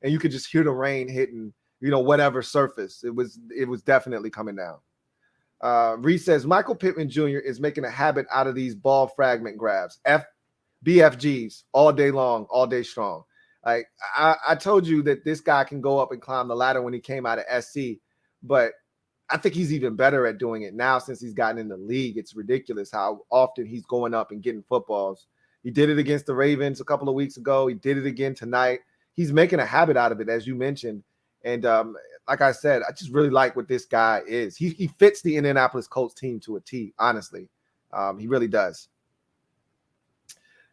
And you could just hear the rain hitting, whatever surface. It was definitely coming down. Reese says, Michael Pittman Jr. is making a habit out of these ball fragment grabs. BFGs all day long, all day strong. Like I told you that this guy can go up and climb the ladder when he came out of SC, but I think he's even better at doing it now since he's gotten in the league. It's ridiculous how often he's going up and getting footballs. He did it against the Ravens a couple of weeks ago. He did it again tonight. He's making a habit out of it, as you mentioned. And like I said, I just really like what this guy is. He fits the Indianapolis Colts team to a T, honestly. He really does.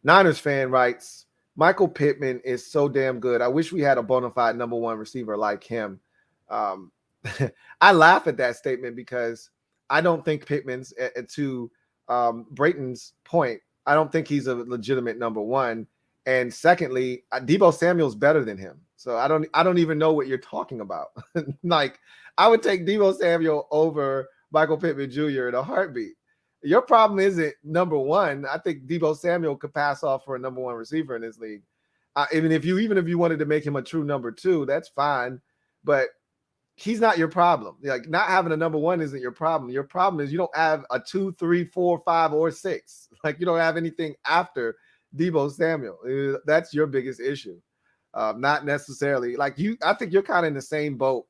Niners fan writes, Michael Pittman is so damn good. I wish we had a bona fide number one receiver like him. I laugh at that statement because I don't think Pittman's, to Brayton's point, I don't think he's a legitimate number one. And secondly, Deebo Samuel's better than him. So I don't even know what you're talking about. Like, I would take Deebo Samuel over Michael Pittman Jr. in a heartbeat. Your problem isn't number one. I think Deebo Samuel could pass off for a number one receiver in this league. Even if you wanted to make him a true number two, that's fine. But he's not your problem. Like, not having a number one isn't your problem. Your problem is you don't have a 2, 3, 4, 5, or 6. Like, you don't have anything after Deebo Samuel. That's your biggest issue. Not necessarily like you. I think you're kind of in the same boat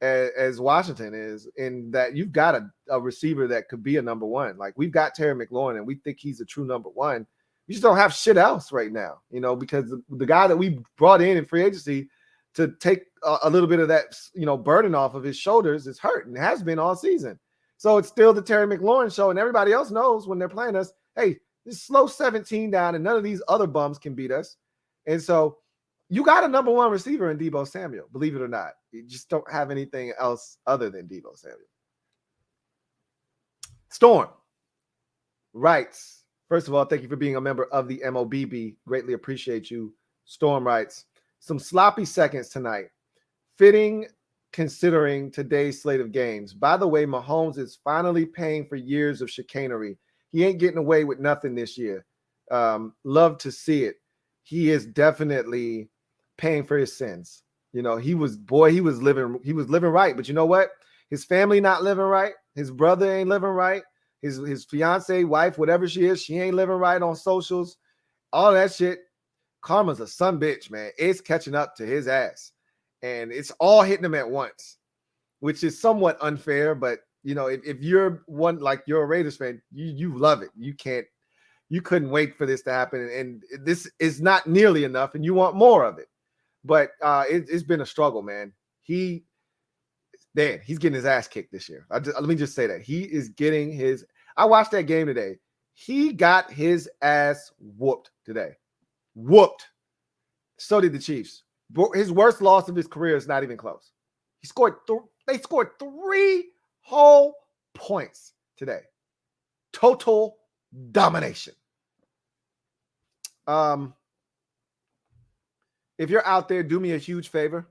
as Washington is, in that you've got a receiver that could be a number one. Like, we've got Terry McLaurin and we think he's a true number one. You just don't have shit else right now, because the guy that we brought in free agency to take a little bit of that, burden off of his shoulders is hurt and has been all season. So it's still the Terry McLaurin show, and everybody else knows when they're playing us, hey, just slow 17 down and none of these other bums can beat us. And so you got a number one receiver in Deebo Samuel, believe it or not. You just don't have anything else other than Deebo Samuel. Storm writes, first of all, thank you for being a member of the MOBB. Greatly appreciate you. Storm writes, some sloppy seconds tonight. Fitting considering today's slate of games. By the way, Mahomes is finally paying for years of chicanery. He ain't getting away with nothing this year. Love to see it. He is definitely paying for his sins. He was living right. But you know what? His family not living right. His brother ain't living right. His fiance, wife, whatever she is, she ain't living right on socials. All that shit. Karma's a son bitch, man. It's catching up to his ass. And it's all hitting him at once, which is somewhat unfair. But, if you're one, like you're a Raiders fan, you love it. You couldn't wait for this to happen. And this is not nearly enough, and you want more of it. But it's been a struggle, man. He's getting his ass kicked this year. Let me just say that. He is getting his – I watched that game today. He got his ass whooped today. Whooped. So did the Chiefs. His worst loss of his career is not even close. They scored 3 whole points today. Total domination. If you're out there, do me a huge favor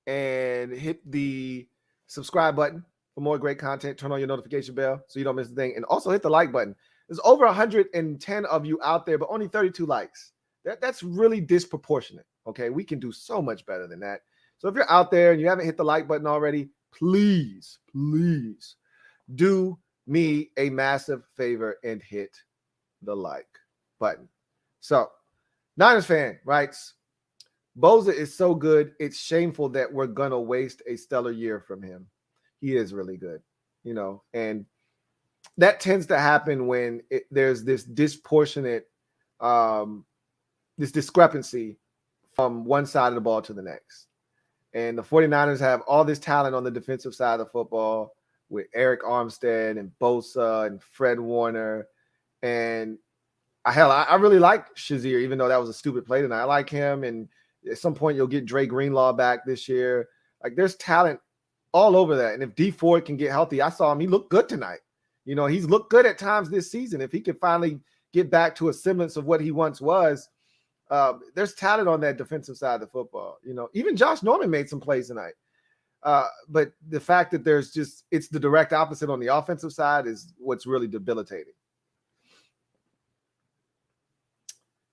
and hit the subscribe button for more great content. Turn on your notification bell so you don't miss a thing. And also hit the like button. There's over 110 of you out there, but only 32 likes. That's really disproportionate. Okay, we can do so much better than that. So if you're out there and you haven't hit the like button already, please do me a massive favor and hit the like button. So Niners fan writes, Bosa is so good, it's shameful that we're going to waste a stellar year from him. He is really good, and that tends to happen when there's this disproportionate this discrepancy from one side of the ball to the next. And the 49ers have all this talent on the defensive side of football with Eric Armstead and Bosa and Fred Warner. And I really like Shazier, even though that was a stupid play tonight. I like him. And at some point, you'll get Dre Greenlaw back this year. Like, there's talent all over that. And if D Ford can get healthy, I saw him. He looked good tonight. You know, he's looked good at times this season. If he could finally get back to a semblance of what he once was, there's talent on that defensive side of the football. You know, even Josh Norman made some plays tonight. But the fact that it's the direct opposite on the offensive side is what's really debilitating.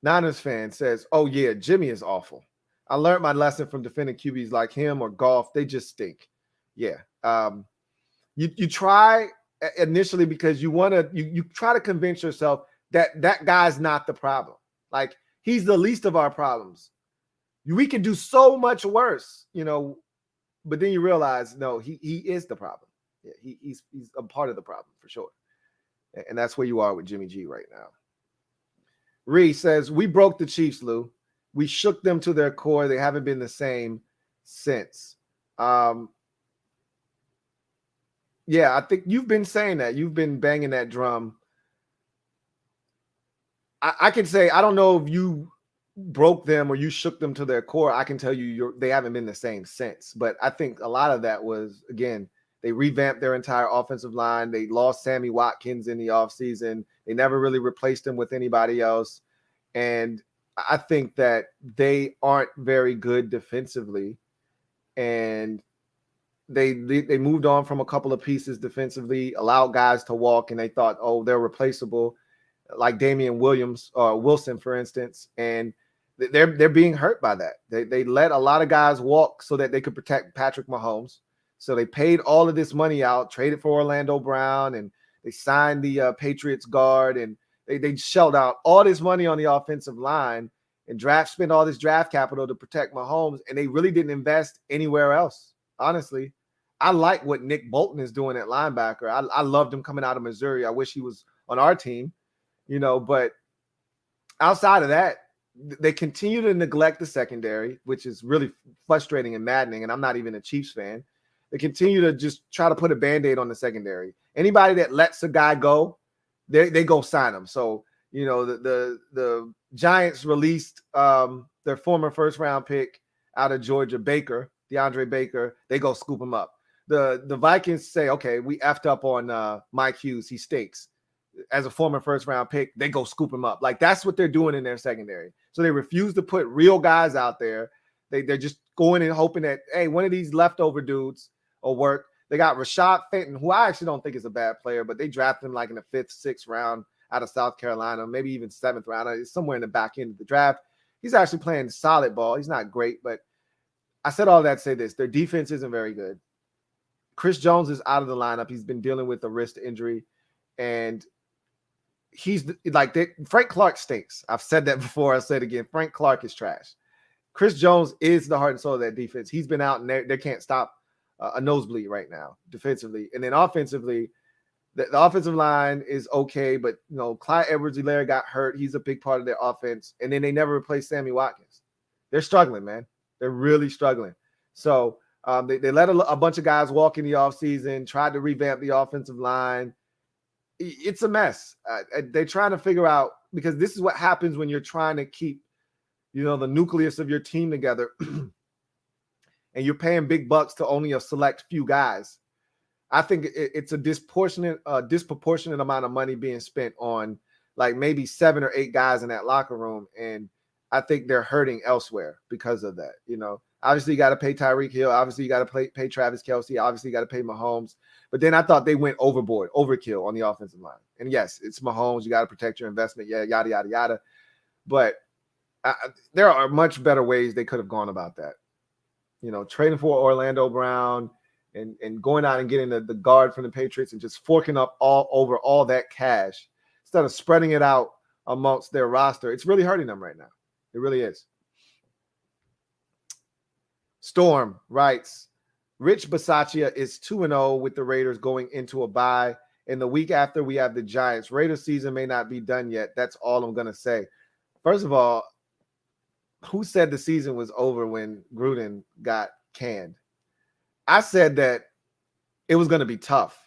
Niners fan says, oh, yeah, Jimmy is awful. I learned my lesson from defending QBs like him or Goff. They just stink. Yeah. You try initially because you try to convince yourself that guy's not the problem. Like, he's the least of our problems. We can do so much worse, you know, but then you realize, no, he is the problem. Yeah, he's a part of the problem for sure. And that's where you are with Jimmy G right now. Reese says, we broke the Chiefs, Lou. We shook them to their core. They haven't been the same since. Yeah, I think you've been saying that. You've been banging that drum. I can say, I don't know if you broke them or you shook them to their core. I can tell you they haven't been the same since. But I think a lot of that was, again, they revamped their entire offensive line. They lost Sammy Watkins in the offseason. They never really replaced him with anybody else. And I think that they aren't very good defensively. And they moved on from a couple of pieces defensively, allowed guys to walk, and they thought, oh, they're replaceable, like Damian Wilson, for instance. And they're being hurt by that. They let a lot of guys walk so that they could protect Patrick Mahomes. So they paid all of this money out, traded for Orlando Brown, and they signed the Patriots guard, and they shelled out all this money on the offensive line and spent all this draft capital to protect Mahomes, and they really didn't invest anywhere else. Honestly, I like what Nick Bolton is doing at linebacker. I loved him coming out of Missouri. I wish he was on our team, you know, but outside of that, they continue to neglect the secondary, which is really frustrating and maddening, and I'm not even a Chiefs fan. They continue to just try to put a Band-Aid on the secondary. Anybody that lets a guy go, they go sign him. So, you know, the Giants released their former first-round pick out of Georgia, DeAndre Baker. They go scoop him up. The Vikings say, okay, we effed up on Mike Hughes. He stinks. As a former first-round pick, they go scoop him up. Like, that's what they're doing in their secondary. So they refuse to put real guys out there. They're just going and hoping that, hey, one of these leftover dudes will work. They got Rashad Fenton, who I actually don't think is a bad player, but they drafted him like in the 5th, 6th round out of South Carolina, maybe even 7th round. It's somewhere in the back end of the draft. He's actually playing solid ball. He's not great, but I said all that to say this. Their defense isn't very good. Chris Jones is out of the lineup. He's been dealing with a wrist injury, and he's like Frank Clark stinks. I've said that before. I'll say it again. Frank Clark is trash. Chris Jones is the heart and soul of that defense. He's been out, and they can't stop a nosebleed right now defensively. And then offensively, the offensive line is okay, but, you know, Clyde Edwards-Helaire got hurt. He's a big part of their offense. And then they never replaced Sammy Watkins. They're struggling, man. They're really struggling. So they let a bunch of guys walk in the offseason, tried to revamp the offensive line. It's a mess. They're trying to figure out, because this is what happens when you're trying to keep, you know, the nucleus of your team together and you're paying big bucks to only a select few guys. I think it's a disproportionate amount of money being spent on like maybe 7 or 8 guys in that locker room. And I think they're hurting elsewhere because of that. You know, obviously you got to pay Tyreek Hill. Obviously you got to pay Travis Kelce. Obviously you got to pay Mahomes. But then I thought they went overkill on the offensive line. And yes, it's Mahomes. You got to protect your investment. Yeah, yada, yada, yada. But there are much better ways they could have gone about that. You know, trading for Orlando Brown and going out and getting the guard from the Patriots and just forking up all over all that cash instead of spreading it out amongst their roster. It's really hurting them right now. It really is. Storm writes, Rich Bisaccia is 2-0 with the Raiders going into a bye. And the week after, we have the Giants. Raiders season may not be done yet. That's all I'm going to say. First of all, who said the season was over when Gruden got canned? I said that it was going to be tough.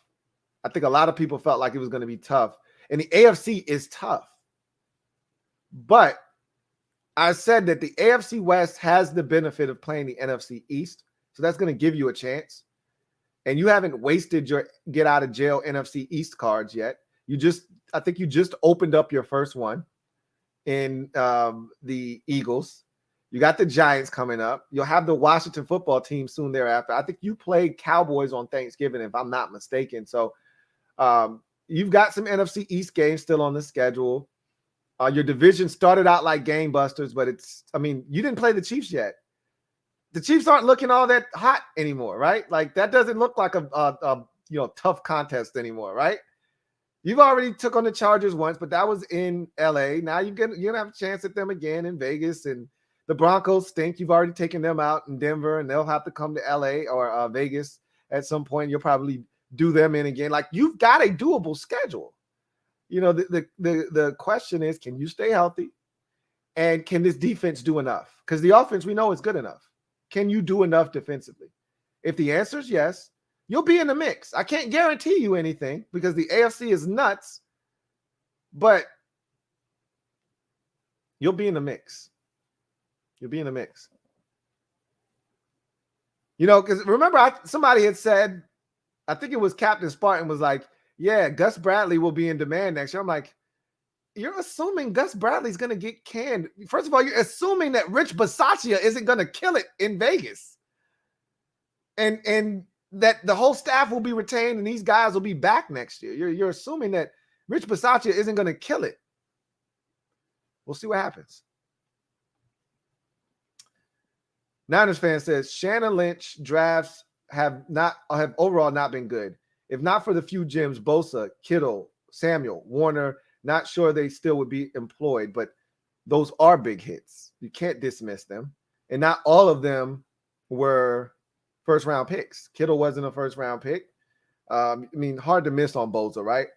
I think a lot of people felt like it was going to be tough. And the AFC is tough. But I said that the AFC West has the benefit of playing the NFC East. So that's going to give you a chance. And you haven't wasted your get out of jail NFC East cards yet. I think you just opened up your first one in the Eagles. You got the Giants coming up. You'll have the Washington football team soon thereafter. I think you played Cowboys on Thanksgiving, if I'm not mistaken. So you've got some NFC East games still on the schedule. Your division started out like game busters, but you didn't play the Chiefs yet. The Chiefs aren't looking all that hot anymore, right? Like that doesn't look like a tough contest anymore, right? You've already took on the Chargers once, but that was in LA. Now you're gonna have a chance at them again in Vegas, and the Broncos stink. You've already taken them out in Denver, and they'll have to come to LA or Vegas at some point. You'll probably do them in again. Like you've got a doable schedule. The question is, can you stay healthy? And can this defense do enough? Because the offense we know is good enough. Can you do enough defensively? If the answer is yes, you'll be in the mix. I can't guarantee you anything because the AFC is nuts, but you'll be in the mix. You'll be in the mix. Because remember, somebody had said, I think it was Captain Spartan was like, yeah, Gus Bradley will be in demand next year. I'm like, you're assuming Gus Bradley's going to get canned. First of all, you're assuming that Rich Bisaccia isn't going to kill it in Vegas. And that the whole staff will be retained and these guys will be back next year. You're assuming that Rich Bisaccia isn't going to kill it. We'll see what happens. Niners fan says Shannon Lynch drafts have overall not been good. If not for the few gems, Bosa, Kittle, Samuel, Warner, not sure they still would be employed, but those are big hits. You can't dismiss them. And not all of them were first-round picks. Kittle wasn't a first-round pick. Hard to miss on Bosa, right?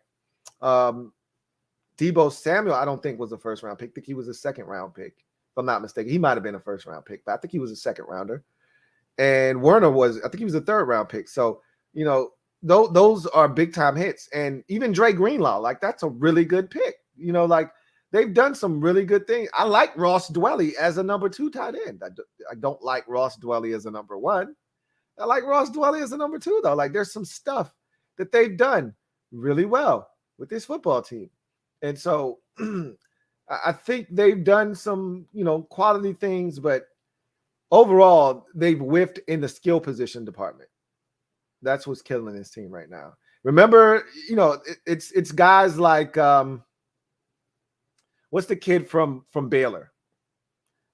Debo Samuel, I don't think was a first-round pick. I think he was a second-round pick, if I'm not mistaken. He might have been a first-round pick, but I think he was a second-rounder. And Werner I think he was a third-round pick. So, those are big-time hits. And even Dre Greenlaw, that's a really good pick. They've done some really good things. I like Ross Dwelly as a number 2 tight end. I don't like Ross Dwelly as a number 1. I like Ross Dwelly as a number 2, though. There's some stuff that they've done really well with this football team. And so I think they've done some, quality things, but overall, they've whiffed in the skill position department. That's what's killing this team right now. Remember, it's guys like what's the kid from Baylor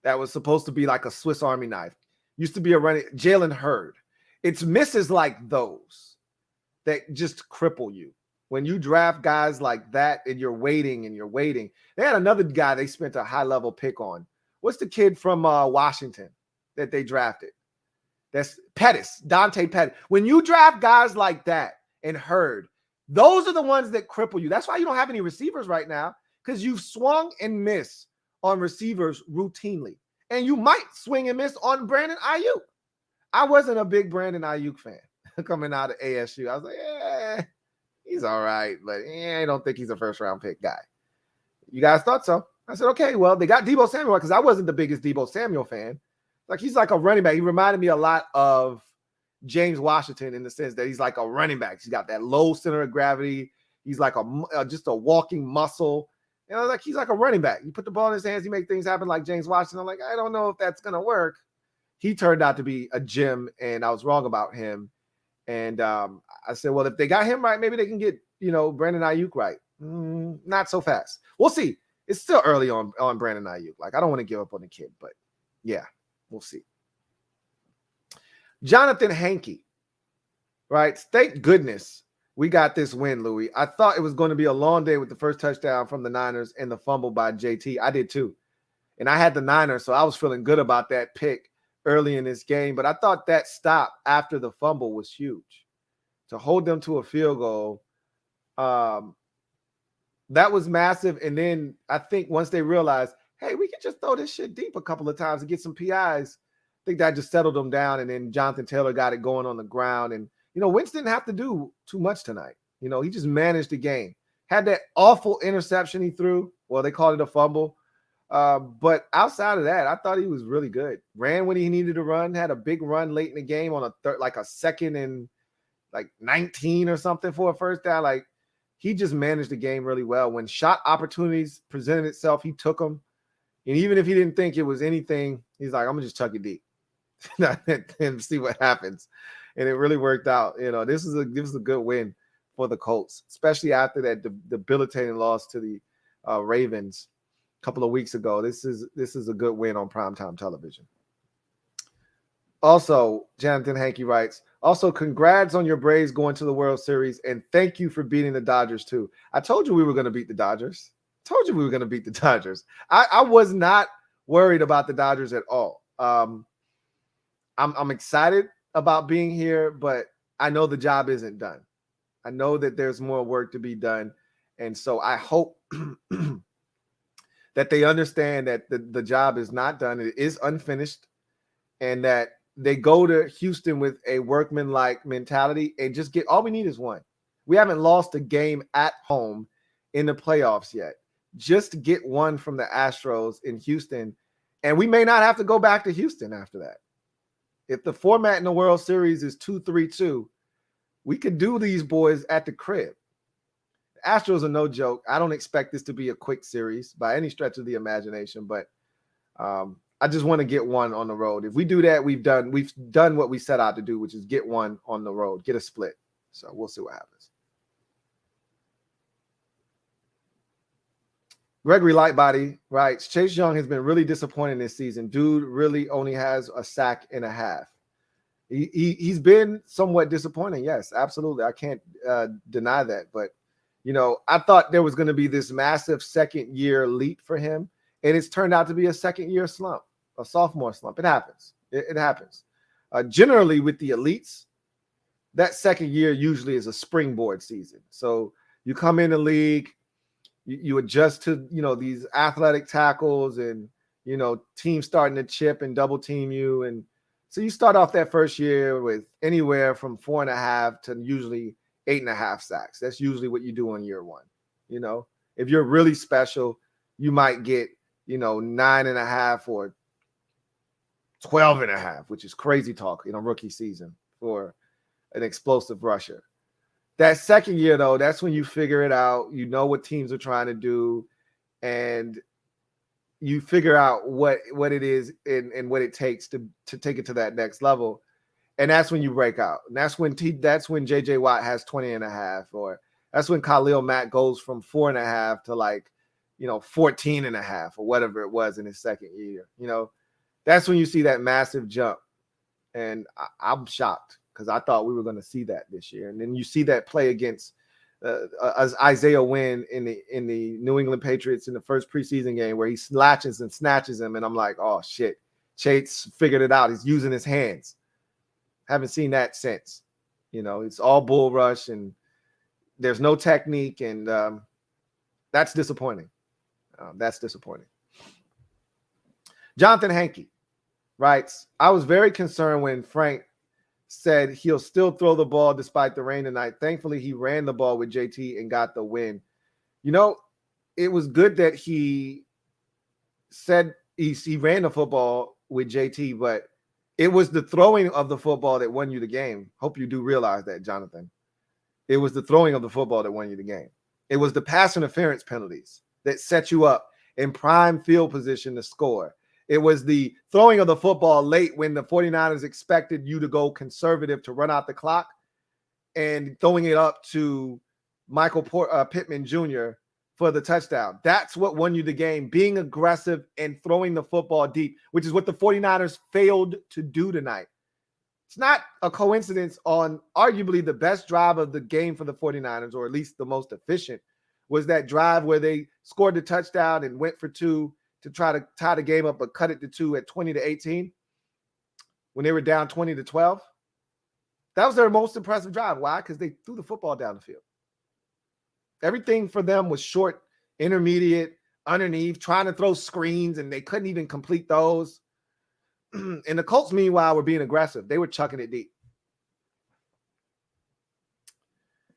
that was supposed to be like a Swiss Army knife? Used to be a running Jalen Hurd. It's misses like those that just cripple you. When you draft guys like that and you're waiting. They had another guy they spent a high-level pick on. What's the kid from Washington that they drafted? That's Pettis, Dante Pettis. When you draft guys like that and Hurd, those are the ones that cripple you. That's why you don't have any receivers right now, because you've swung and missed on receivers routinely. And you might swing and miss on Brandon Ayuk. I wasn't a big Brandon Ayuk fan coming out of ASU. I was like, he's all right, but I don't think he's a first-round pick guy. You guys thought so? I said, okay, well, they got Debo Samuel because I wasn't the biggest Debo Samuel fan. He's like a running back. He reminded me a lot of James Washington in the sense that he's like a running back. He's got that low center of gravity. He's like just a walking muscle. He's like a running back. You put the ball in his hands, he make things happen like James Washington. I'm like, I don't know if that's going to work. He turned out to be a gem, and I was wrong about him. And I said, well, if they got him right, maybe they can get, Brandon Ayuk right. Not so fast. We'll see. It's still early on Brandon Ayuk. I don't want to give up on the kid, but yeah, we'll see. Jonathan Hankey, right? Thank goodness we got this win, Louie. I thought it was going to be a long day with the first touchdown from the Niners and the fumble by JT. I did too. And I had the Niners, so I was feeling good about that pick early in this game. But I thought that stop after the fumble was huge. To hold them to a field goal, that was massive. And then I think once they realized, hey, we can just throw this shit deep a couple of times and get some PIs. I think that just settled them down. And then Jonathan Taylor got it going on the ground. And, Wentz didn't have to do too much tonight. He just managed the game. Had that awful interception he threw. Well, they called it a fumble. But outside of that, I thought he was really good. Ran when he needed to run. Had a big run late in the game on a second and 19 or something for a first down. Like, he just managed the game really well. When shot opportunities presented itself, he took them. And even if he didn't think it was anything, he's like, I'm going to just chuck it deep and see what happens. And it really worked out. This is a good win for the Colts, especially after that debilitating loss to the Ravens a couple of weeks ago. This is a good win on primetime television. Also, Jonathan Hankey writes, also, congrats on your Braves going to the World Series, and thank you for beating the Dodgers, too. I told you we were going to beat the Dodgers. I was not worried about the Dodgers at all. I'm excited about being here, but I know the job isn't done. I know that there's more work to be done, and so I hope that they understand that the job is not done. It is unfinished, and that they go to Houston with a workmanlike mentality and just get, all we need is one. We haven't lost a game at home in the playoffs yet. Just get one from the Astros in Houston, and we may not have to go back to Houston after that. If the format in the World Series is 2-3-2, we could do these boys at the crib. The Astros are no joke. I don't expect this to be a quick series by any stretch of the imagination, but I just want to get one on the road. If we do that, we've done what we set out to do, which is get one on the road, get a split. So we'll see what happens. Gregory Lightbody writes, Chase Young has been really disappointing this season. Dude really only has a sack and a half. He's been somewhat disappointing. Yes, absolutely. I can't deny that. But, I thought there was going to be this massive second-year leap for him, and it's turned out to be a second-year slump, a sophomore slump. It happens. It happens. Generally, with the elites, that second year usually is a springboard season. So you come in the league, you adjust to, these athletic tackles and, teams starting to chip and double team you. And so you start off that first year with anywhere from 4.5 to usually 8.5 sacks. That's usually what you do in year one. If you're really special, you might get, 9.5 or 12.5, which is crazy talk in a rookie season for an explosive rusher. That second year, though, that's when you figure it out. You know what teams are trying to do, and you figure out what it is and what it takes to take it to that next level. And that's when you break out. And that's when J.J. Watt has 20.5, or that's when Khalil Mack goes from 4.5 to 14.5 or whatever it was in his second year. That's when you see that massive jump. And I'm shocked because I thought we were going to see that this year. And then you see that play against Isaiah Wynn in the New England Patriots in the first preseason game where he latches and snatches him. And I'm like, oh, shit. Chase figured it out. He's using his hands. Haven't seen that since. It's all bull rush and there's no technique. And that's disappointing. Jonathan Hankey writes, I was very concerned when Frank said he'll still throw the ball despite the rain tonight. Thankfully, he ran the ball with JT and got the win. It was good that he said he ran the football with JT, but it was the throwing of the football that won you the game. Hope you do realize that, Jonathan. It was the throwing of the football that won you the game. It was the pass interference penalties that set you up in prime field position to score. It was the throwing of the football late when the 49ers expected you to go conservative to run out the clock and throwing it up to Michael Pittman Jr. for the touchdown. That's what won you the game, being aggressive and throwing the football deep, which is what the 49ers failed to do tonight. It's not a coincidence on arguably the best drive of the game for the 49ers, or at least the most efficient, was that drive where they scored the touchdown and went for two to try to tie the game up, but cut it to 2 at 20-18 when they were down 20-12. That was their most impressive drive. Why? Because they threw the football down the field. Everything for them was short, intermediate, underneath, trying to throw screens, and they couldn't even complete those. And the Colts, meanwhile, were being aggressive. They were chucking it deep.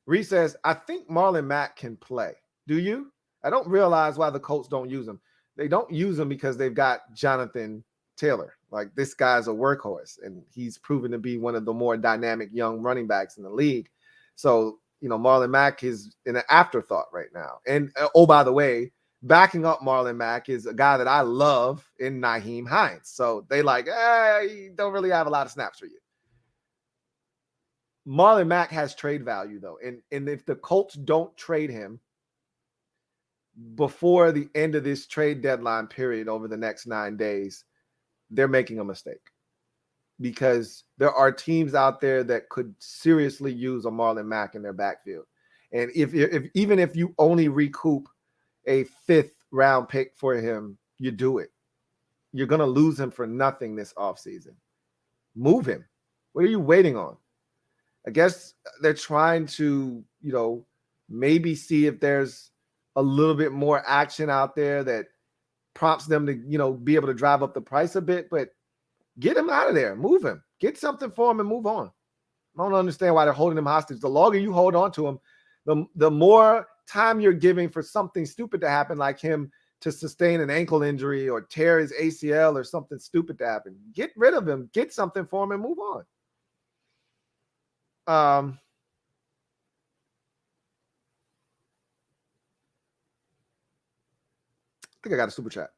Reese says, I think Marlon Mack can play. Do you? I don't realize why the Colts don't use him. They don't use him because they've got Jonathan Taylor. Like, this guy's a workhorse, and he's proven to be one of the more dynamic young running backs in the league. So, Marlon Mack is an afterthought right now. And, oh, by the way, backing up Marlon Mack is a guy that I love in Nyheim Hines. So they he don't really have a lot of snaps for you. Marlon Mack has trade value, though. And if the Colts don't trade him before the end of this trade deadline period over the next 9 days, they're making a mistake. Because there are teams out there that could seriously use a Marlon Mack in their backfield. And even if you only recoup a 5th round pick for him, you do it. You're going to lose him for nothing this offseason. Move him. What are you waiting on? I guess they're trying to, maybe see if there's a little bit more action out there that prompts them to, be able to drive up the price a bit, but get him out of there. Move him. Get something for him and move on. I don't understand why they're holding him hostage. The longer you hold on to him, the more time you're giving for something stupid to happen, like him to sustain an ankle injury or tear his ACL or something stupid to happen. Get rid of him, get something for him, and move on. I think I got a super chat.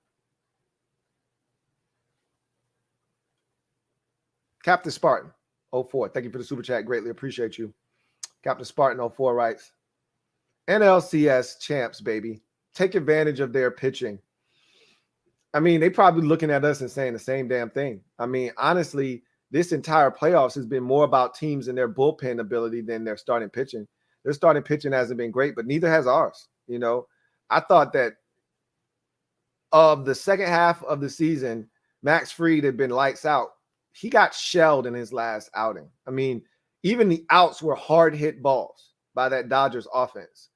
Captain Spartan 04. Thank you for the super chat. Greatly appreciate you. Captain Spartan 04 writes, NLCS champs, baby. Take advantage of their pitching. I mean, they probably looking at us and saying the same damn thing. I mean, honestly, this entire playoffs has been more about teams and their bullpen ability than their starting pitching. Their starting pitching hasn't been great, but neither has ours. I thought that of the second half of the season, Max Fried had been lights out. He got shelled in his last outing. I mean, even the outs were hard hit balls by that Dodgers offense.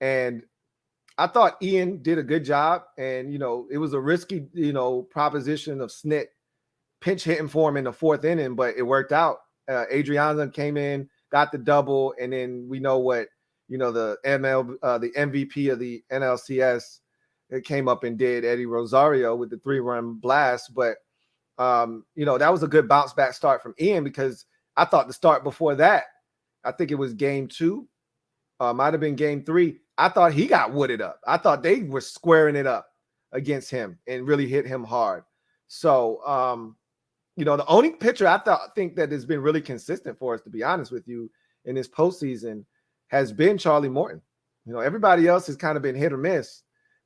And I thought Ian did a good job. And, it was a risky, proposition of Snit pinch hitting for him in the 4th inning, but it worked out. Adriana came in, got the double. And then we know what, the MVP of the NLCS, it came up and did, Eddie Rosario, with the 3-run blast. But, that was a good bounce back start from Ian, because I thought the start before that, I think it was game 2, might have been game 3. I thought he got wooded up. I thought they were squaring it up against him and really hit him hard. So, the only pitcher I think that has been really consistent for us, to be honest with you, in this postseason has been Charlie Morton. Everybody else has kind of been hit or miss.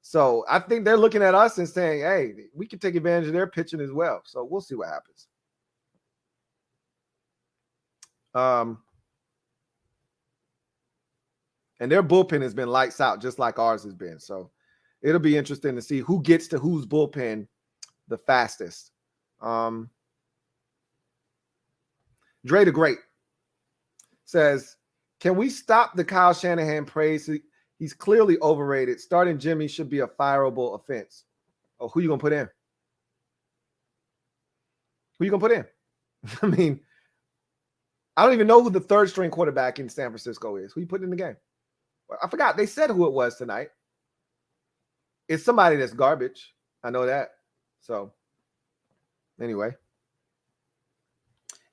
So I think they're looking at us and saying, hey, we can take advantage of their pitching as well. So we'll see what happens. And their bullpen has been lights out, just like ours has been. So it'll be interesting to see who gets to whose bullpen the fastest. Dre the Great says, can we stop the Kyle Shanahan praise? He's clearly overrated. Starting Jimmy should be a fireable offense. Oh, who you going to put in? Who you going to put in? I mean, I don't even know who the 3rd string quarterback in San Francisco is. Who you putting in the game? I forgot. They said who it was tonight. It's somebody that's garbage. I know that. So, anyway.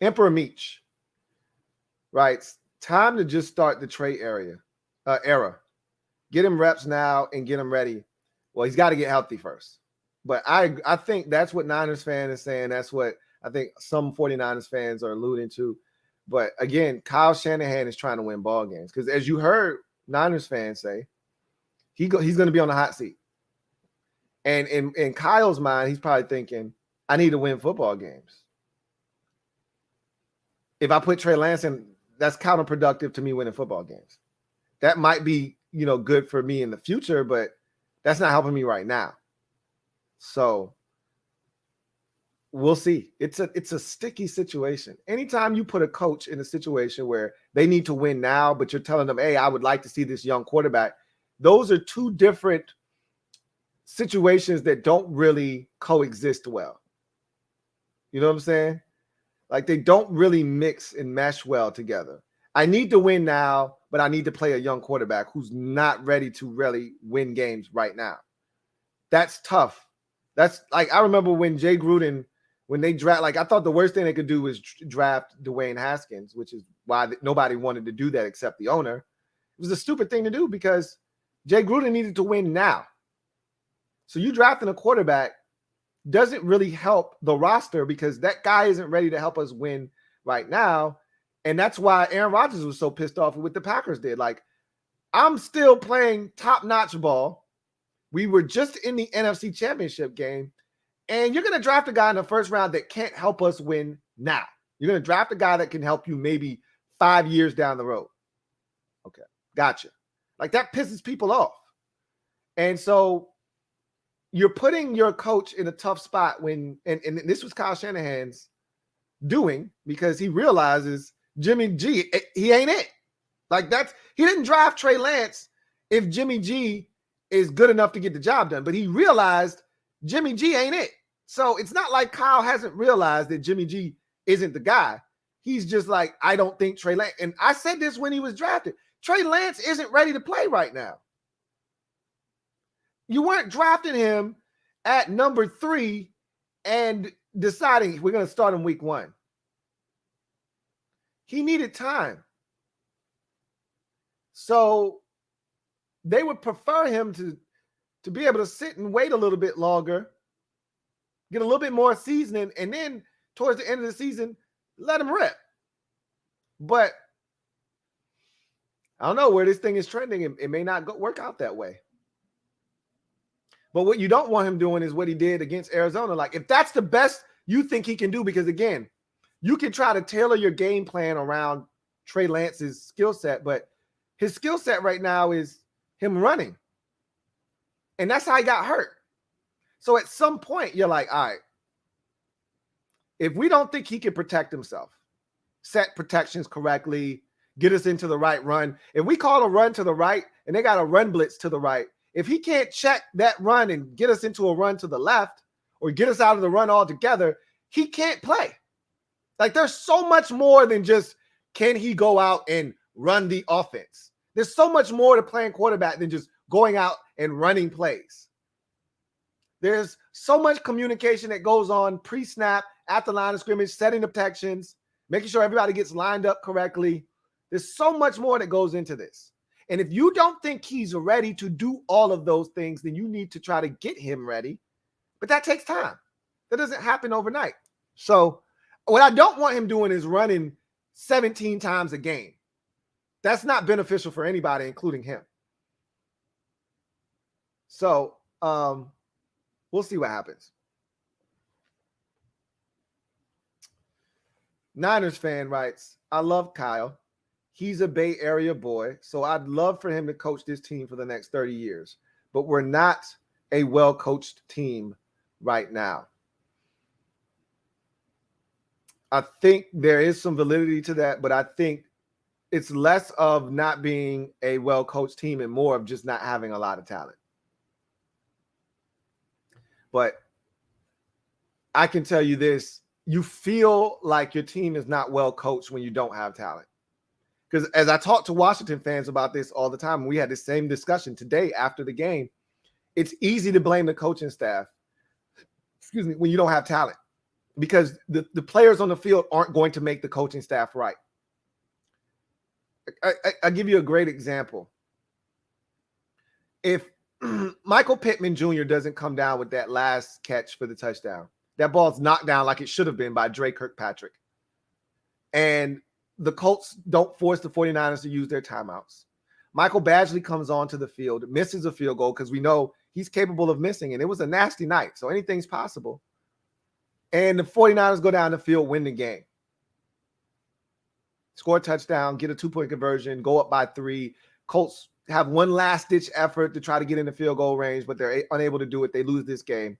Emperor Meech writes, time to just start the trade era. Get him reps now and get him ready. Well, he's got to get healthy first. But I think that's what Niners fan is saying. That's what I think some 49ers fans are alluding to. But again, Kyle Shanahan is trying to win ball games, because as you heard Niners fans say, he's going to be on the hot seat. And in Kyle's mind, he's probably thinking, I need to win football games. If I put Trey Lance in, that's counterproductive to me winning football games. That might be, good for me in the future, but that's not helping me right now. So we'll see. It's a sticky situation. Anytime you put a coach in a situation where they need to win now, but you're telling them, hey, I would like to see this young quarterback. Those are two different situations that don't really coexist well. You know what I'm saying? Like they don't really mix and mesh well together. I need to win now, but I need to play a young quarterback who's not ready to really win games right now. That's tough. That's like, I remember when Jay Gruden, when they draft, like I thought the worst thing they could do was draft Dwayne Haskins, which is why nobody wanted to do that except the owner. It was a stupid thing to do because Jay Gruden needed to win now. So you drafting a quarterback doesn't really help the roster because that guy isn't ready to help us win right now. And that's why Aaron Rodgers was so pissed off with what the Packers did. Like, I'm still playing top-notch ball. We were just in the NFC Championship game, and you're going to draft a guy in the first round that can't help us win now. You're going to draft a guy that can help you maybe 5 years down the road. Okay, gotcha. Like, that pisses people off. And so you're putting your coach in a tough spot when, and this was Kyle Shanahan's doing because he realizes Jimmy G, he ain't it. Like he didn't draft Trey Lance if Jimmy G is good enough to get the job done, but he realized Jimmy G ain't it. So it's not like Kyle hasn't realized that Jimmy G isn't the guy. He's just like, I don't think Trey Lance, and I said this when he was drafted, Trey Lance isn't ready to play right now. You weren't drafting him at number 3 and deciding we're going to start him week 1. He needed time. So they would prefer him to be able to sit and wait a little bit longer, get a little bit more seasoning, and then towards the end of the season, let him rip. But I don't know where this thing is trending. It may not work out that way. But what you don't want him doing is what he did against Arizona. Like, if that's the best you think he can do, because again, you can try to tailor your game plan around Trey Lance's skill set, but his skill set right now is him running. And that's how he got hurt. So at some point, you're like, all right, if we don't think he can protect himself, set protections correctly, get us into the right run, if we call a run to the right and they got a run blitz to the right, if he can't check that run and get us into a run to the left or get us out of the run altogether, he can't play. Like, there's so much more than just, can he go out and run the offense? There's so much more to playing quarterback than just going out and running plays. There's so much communication that goes on pre-snap, at the line of scrimmage, setting the protections, making sure everybody gets lined up correctly. There's so much more that goes into this. And if you don't think he's ready to do all of those things, then you need to try to get him ready. But that takes time. That doesn't happen overnight. So what I don't want him doing is running 17 times a game. That's not beneficial for anybody, including him. So we'll see what happens. Niners fan writes, I love Kyle. He's a Bay Area boy, so I'd love for him to coach this team for the next 30 years. But we're not a well-coached team right now. I think there is some validity to that, but I think it's less of not being a well-coached team and more of just not having a lot of talent. But I can tell you this, you feel like your team is not well-coached when you don't have talent. Because as I talk to Washington fans about this all the time, we had the same discussion today after the game, it's easy to blame the coaching staff, when you don't have talent. Because the players on the field aren't going to make the coaching staff right. I'll give you a great example. If Michael Pittman Jr. doesn't come down with that last catch for the touchdown, that ball's knocked down like it should have been by Dre Kirkpatrick. And the Colts don't force the 49ers to use their timeouts. Michael Badgley comes onto the field, misses a field goal because we know he's capable of missing, and it was a nasty night, so anything's possible. And the 49ers go down the field, win the game. Score a touchdown, get a 2-point conversion, go up by 3. Colts have one last-ditch effort to try to get in the field goal range, but they're unable to do it. They lose this game.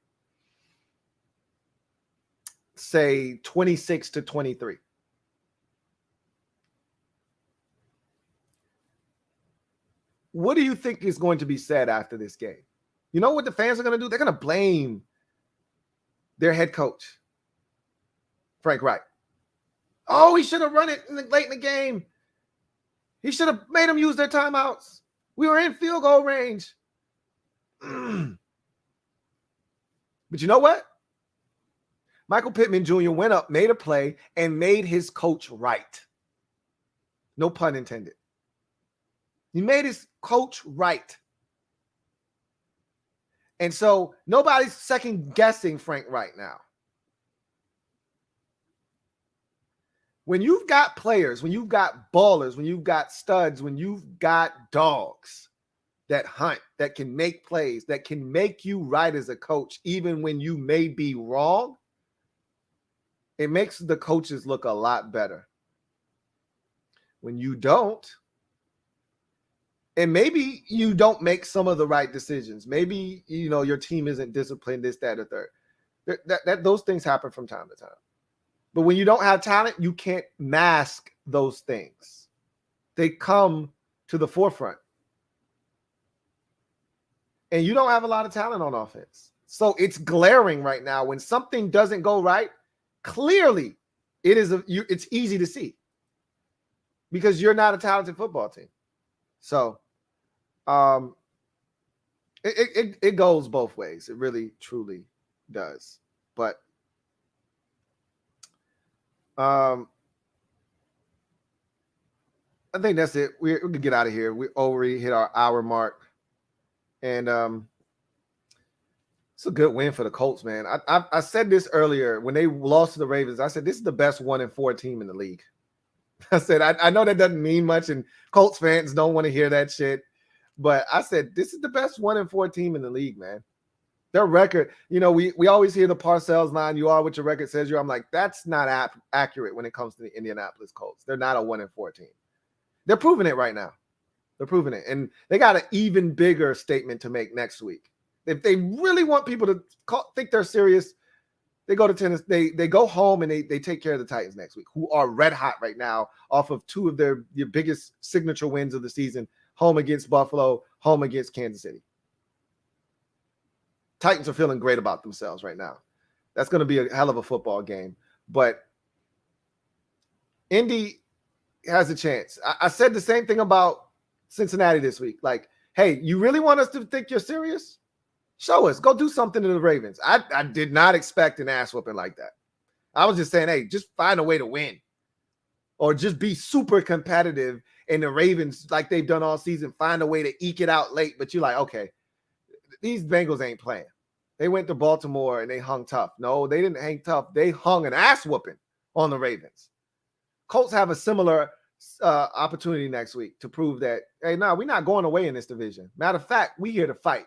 Say 26-23. What do you think is going to be said after this game? You know what the fans are going to do? They're going to blame their head coach, Frank Reich. Oh, he should have run it late in the game. He should have made them use their timeouts. We were in field goal range. But you know what? Michael Pittman Jr. went up, made a play, and made his coach right. No pun intended. He made his coach right. And so nobody's second guessing Frank right now. When you've got players, when you've got ballers, when you've got studs, when you've got dogs that hunt, that can make plays, that can make you right as a coach, even when you may be wrong, it makes the coaches look a lot better. When you don't, and maybe you don't make some of the right decisions. Maybe, your team isn't disciplined, this, that, or third. Those things happen from time to time. But when you don't have talent, you can't mask those things. They come to the forefront. And you don't have a lot of talent on offense. So it's glaring right now. When something doesn't go right, clearly it's easy to see. Because you're not a talented football team. So it goes both ways. It really, truly does. But I think that's it. We can get out of here. We already hit our hour mark. And it's a good win for the Colts, man. I said this earlier when they lost to the Ravens. I said, this is the best 1-4 team in the league. I said, I know that doesn't mean much, and Colts fans don't want to hear that shit. But I said, this is the best 1-4 team in the league, man. Their record, we always hear the Parcells line, you are what your record says you are. I'm like, that's not accurate when it comes to the Indianapolis Colts. They're not a 1-4 team. They're proving it right now. They're proving it. And they got an even bigger statement to make next week. If they really want people to think they're serious, they go to Tennessee. They go home and they take care of the Titans next week, who are red hot right now off of two of their biggest signature wins of the season, home against Buffalo, home against Kansas City. Titans are feeling great about themselves right now. That's going to be a hell of a football game. But Indy has a chance. I said the same thing about Cincinnati this week. Like, hey, you really want us to think you're serious? Show us. Go do something to the Ravens. I did not expect an ass whooping like that. I was just saying, hey, just find a way to win. Or just be super competitive. And the Ravens, like they've done all season, find a way to eke it out late. But you're like, okay, these Bengals ain't playing. They went to Baltimore and they hung tough. No, they didn't hang tough. They hung an ass whooping on the Ravens. Colts have a similar opportunity next week to prove that, hey, no, we're not going away in this division. Matter of fact, we here to fight.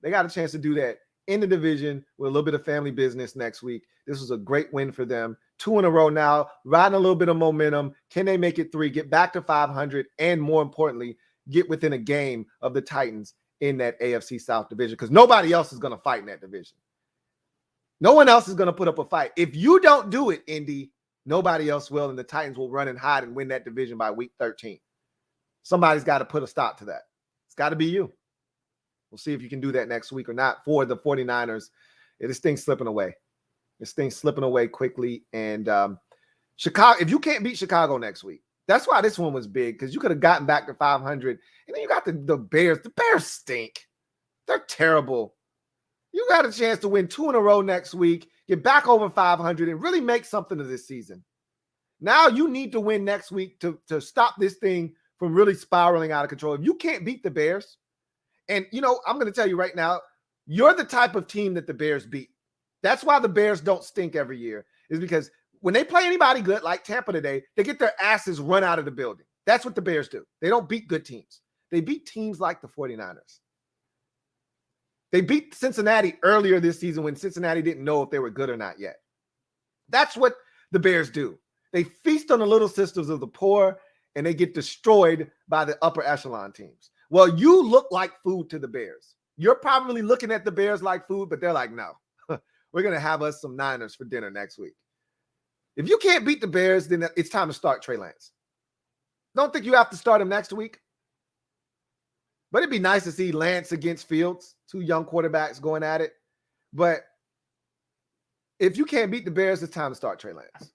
They got a chance to do that in the division with a little bit of family business next week. This was a great win for them. 2 in a row now, riding a little bit of momentum. Can they make it 3, get back to 500, and more importantly, get within a game of the Titans in that AFC South division? Because nobody else is going to fight in that division. No one else is going to put up a fight. If you don't do it, Indy, nobody else will, and the Titans will run and hide and win that division by week 13. Somebody's got to put a stop to that. It's got to be you. We'll see if you can do that next week or not for the 49ers. This thing's slipping away. This thing's slipping away quickly. And Chicago, if you can't beat Chicago next week, that's why this one was big, because you could have gotten back to 500. And then you got the Bears. The Bears stink. They're terrible. You got a chance to win 2 in a row next week, get back over 500, and really make something of this season. Now you need to win next week to stop this thing from really spiraling out of control. If you can't beat the Bears, and, I'm going to tell you right now, you're the type of team that the Bears beat. That's why the Bears don't stink every year, is because when they play anybody good, like Tampa today, they get their asses run out of the building. That's what the Bears do. They don't beat good teams. They beat teams like the 49ers. They beat Cincinnati earlier this season when Cincinnati didn't know if they were good or not yet. That's what the Bears do. They feast on the little sisters of the poor, and they get destroyed by the upper echelon teams. Well, you look like food to the Bears. You're probably looking at the Bears like food, but they're like, no, we're going to have us some Niners for dinner next week. If you can't beat the Bears, then it's time to start Trey Lance. Don't think you have to start him next week. But it'd be nice to see Lance against Fields, two young quarterbacks going at it. But if you can't beat the Bears, it's time to start Trey Lance.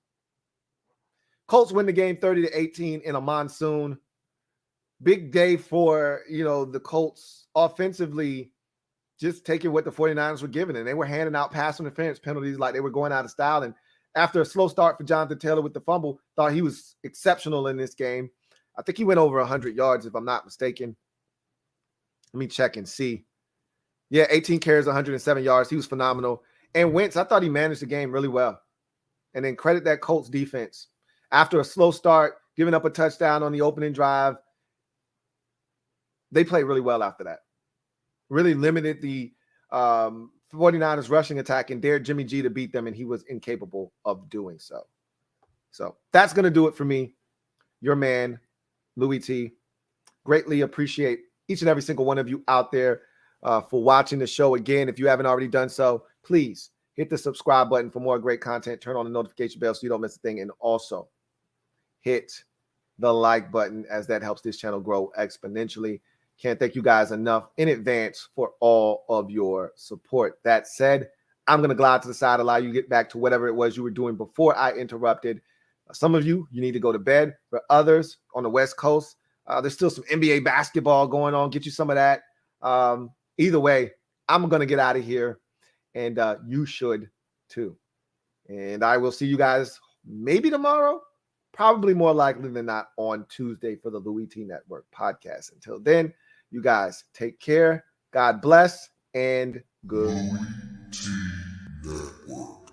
Colts win the game 30-18 in a monsoon. Big day for, the Colts offensively, just taking what the 49ers were giving. And they were handing out pass interference penalties like they were going out of style. And after a slow start for Jonathan Taylor with the fumble, thought he was exceptional in this game. I think he went over 100 yards, if I'm not mistaken. Let me check and see. Yeah, 18 carries, 107 yards. He was phenomenal. And Wentz, I thought he managed the game really well. And then credit that Colts defense. After a slow start, giving up a touchdown on the opening drive, they played really well after that. Really limited the 49ers rushing attack and dared Jimmy G to beat them, and he was incapable of doing so. So that's going to do it for me. Your man, Louie T. Greatly appreciate each and every single one of you out there for watching the show. Again, if you haven't already done so, please hit the subscribe button for more great content. Turn on the notification bell so you don't miss a thing. And also hit the like button, as that helps this channel grow exponentially. Can't thank you guys enough in advance for all of your support. That said, I'm going to glide to the side, allow you to get back to whatever it was you were doing before I interrupted. Some of you need to go to bed. For others on the West Coast, there's still some NBA basketball going on. Get you some of that. Either way, I'm going to get out of here, and you should too. And I will see you guys maybe tomorrow, probably more likely than not on Tuesday for the Louie T Network podcast. Until then, you guys take care. God bless, and good. LouieTeeNetwork.